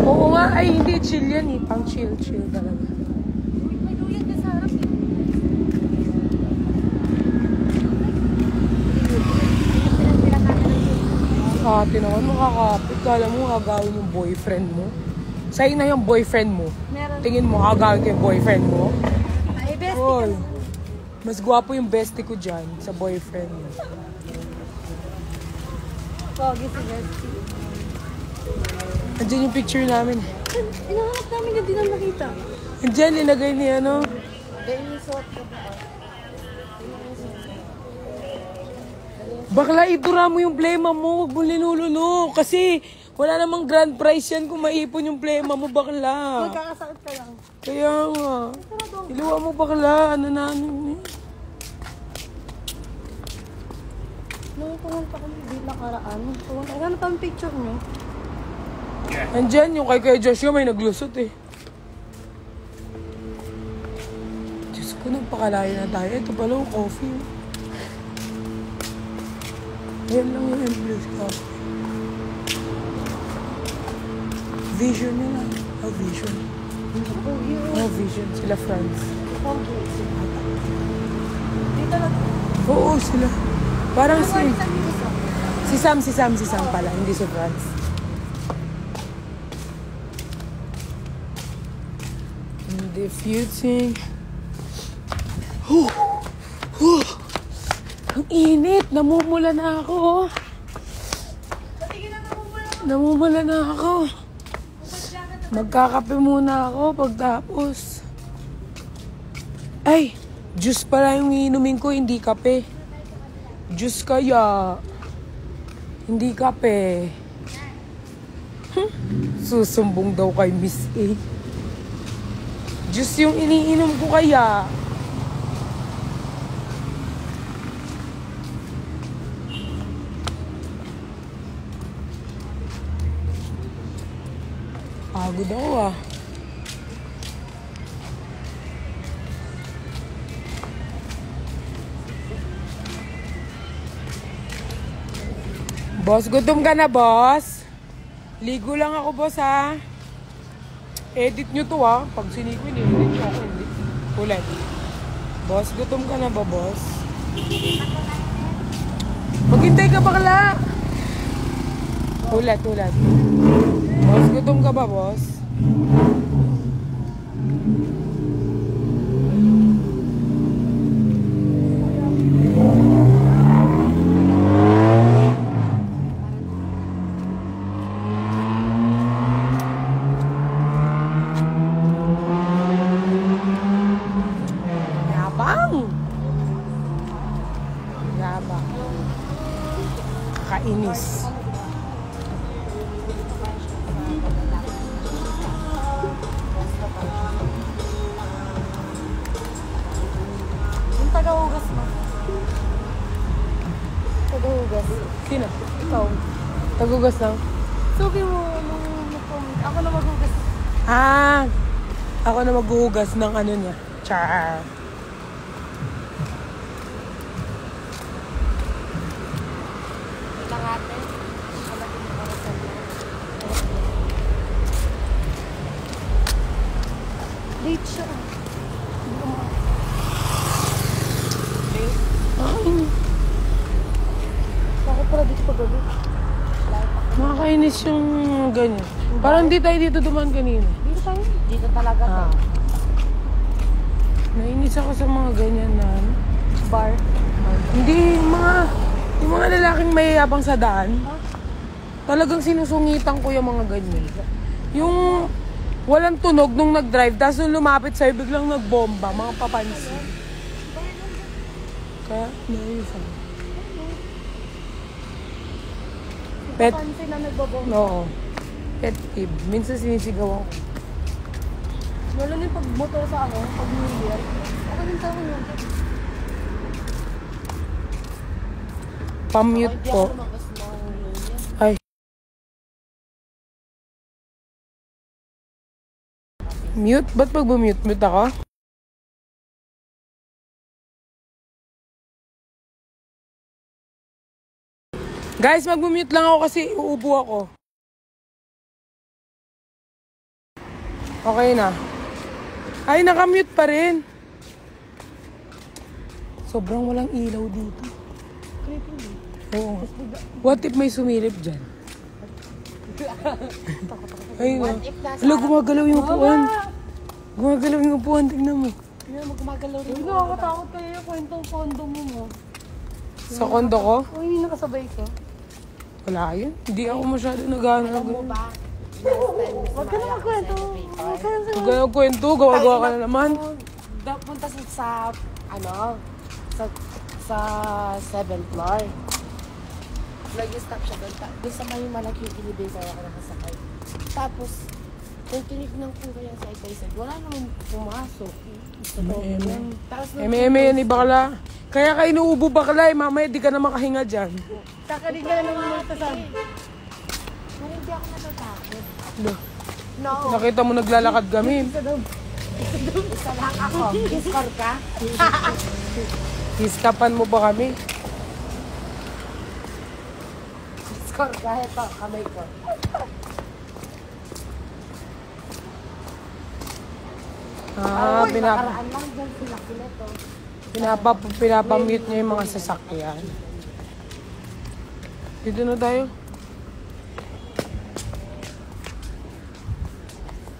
Oo nga, ay hindi chill yan eh. Pang chill talaga. May luyan ka sa harap eh. Ate naman, makakapit. Kala mo, agawin yung boyfriend mo. Sa'yo na yung boyfriend mo. Meron. Tingin mo, agawin ko yung boyfriend mo. Ay, bestie ka Hoy, naman. mas gwapo yung bestie ko dyan sa boyfriend mo. Pogi si bestie. Nandiyan yung picture namin. Inahanap namin yung di na nakita. Nandiyan, linagay ni ano. Benisot ka ba? Bakla, idura mo yung plema mo. Huwag mo linululo. Kasi wala namang grand prize yan kung maipon yung plema mo, bakla. Magkakasakit ka lang. Kaya nga. Iluwa mo, bakla. Ano na ano eh. Nung pumunta kami dito nakaraan, hanap ang picture niyo. Andyan, yung kay Joshua may naglusot eh. Diyos ko, nagpakalayo na tayo. Ito pala yung coffee. Yan lang yung Empress Coffee. Vision nila. Oh, Vision. Oh, Vision. Sila France. Dito lang. Oo, sila. Parang si Sam pala. Hindi si France. And if you think... Ang init! Namumula na ako. Namumula na ako. Magkakape muna ako pagtapos. Ay! Juice pala yung iinumin ko, hindi kape. Juice kaya. Hindi kape. Susumbong daw kay Miss A. Juice yung iniinom ko kaya. Pagod ako ah. Boss, gutom ka na, boss? Ligo lang ako, boss, ha? Edit nyo to, ha? Pag siniko, edit nyo ako, hindi. Ulit. Boss, gutom ka na ba, boss? Maghintay ka, bakla! Ulit. Boss, gutom ka ba, boss? Yabang. Kainis. Yung taga-ugas mo. Taga-ugas. Sino? Ikaw. Tagugas lang. Sabi mo, ako na maghugas. Ah! Ako na maghuhugas ng ano niya. Char. Langate. Late siya. Hindi ko ma- Bakit pala dito pagabi? Nakakainis yung ganyan. Parang di tayo dito dumaan kanina. Dito tayo. Dito talaga to. Ah. Nainis ako sa mga ganyan na ano. Bar. Hindi, yung mga lalaking mayayabang sa daan. Talagang sinusungitan ko yung mga ganyan. Yung walang tunog nung nag-drive, tapos nung lumapit sa'yo, biglang nagbomba, mga papansin. Kaya, nainis ako. Pet, Pansin na nagbabong. oo. Pet peeve. Minsan sinisigaw ako. Lalo na yung pag-motor sa ano, pag New Year. Ako din tawag yun. Pamute Hindi po. ako lumakas ng yun. Ay. Mute? Ba't pag bumute? Mute ako? Guys, mag-mute lang ako kasi uubo ako. Okay na. Ay, nakamute pa rin. Sobrang walang ilaw dito. Oo. What if may sumilip dyan? Ay, na. Hala, gumagalaw yung upuan. Gumagalaw yung upuan. Tingnan mo. Hindi mo gumagalaw rin. Hindi nakakatakot kayo yung kwentong kondo mo. Sa kondo ko, O hindi nakasabay ka. wala yun. Hindi ako masyado nag-ano. Alam mo ba? Huwag ka na magkwento. Huwag ka nagkwento. Gawa-gawa ka na naman. Punta sa ano, sa 7th floor. Nag-stop siya doon. Doon sa may malaking elevator ako nakasakay. Tapos, kung tinignan ko kaya sa side, wala namang pumasok. Sa loob yan. Tapos, Eme-eme yan, bakla. Kaya ka inuubo bakla eh. Mamaya di ka na makahinga dyan. Kakalig ka na naman magtasan. pero hindi ako natatakot. Lo, No, nakita mo naglalakad kami. isa lang ako. Score ka? Hiskapan mo ba kami? Score ka? Ito, kamay ko. Ah, Nakaraan lang dyan sila to. pinapamute niya yung mga sasakyan. Dito na tayo.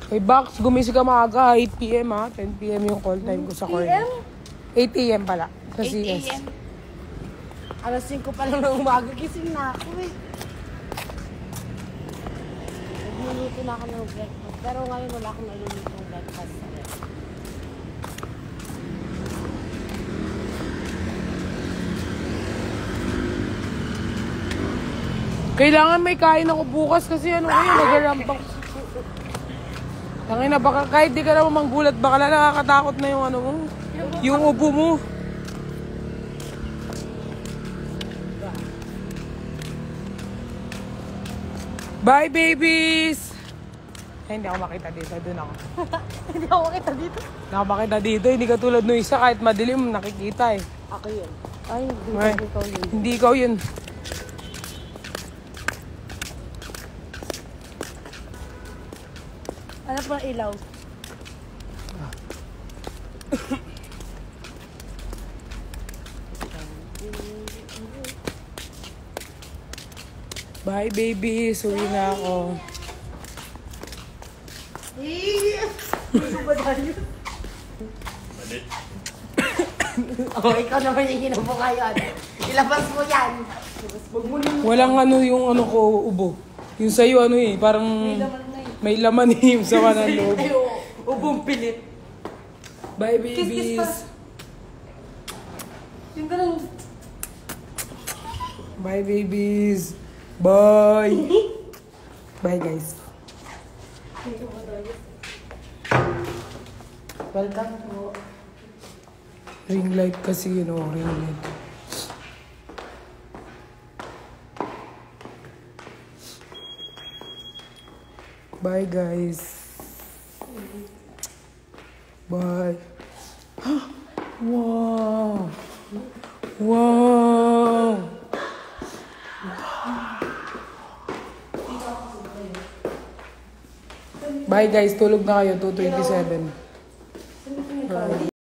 Hey, Bax, gumising ka maaga. 8 p.m. ha. 10 p.m. yung call time ko sa corner. 8 a.m. pala. Sa 8 CS. a.m. Alas 5 pa lang ng umaga, gising na ako eh. Nagluluto na ako ng breakfast. Pero ngayon wala akong naluluto ng breakfast. Kailangan may kain ako bukas kasi ano kayo, nagarambang. Tangina, baka kahit di ka naman manggulat, baka nakakatakot na yung ano mo. Yung ubo mo. Bye, babies! Ay, hindi ako makita dito. Doon ako. Hindi ako makita dito. Hindi ako makita dito. Hindi katulad nung isa, kahit madilim, nakikita eh. Ako yun. Ay, hindi Ay, ko ikaw yun. hindi ikaw yun. Ano pa ilaw? Bye, babies. Uwi na ako. Oh, ikaw naman yung ginubo ngayon. Ilabas mo yan. Walang ano yung ano ko, ubo. Yung sa'yo ano eh, parang may laman eh yung sama ng loob. Ubong pilit. Bye, Kiss-kiss babies. Yung ganun. Bye, babies. Bye. Bye, guys. Welcome po. Ring light kasi, you know, ring light. Bye, guys. Bye. Wow. Wow. Bye, guys. Tulog na kayo. 2:27.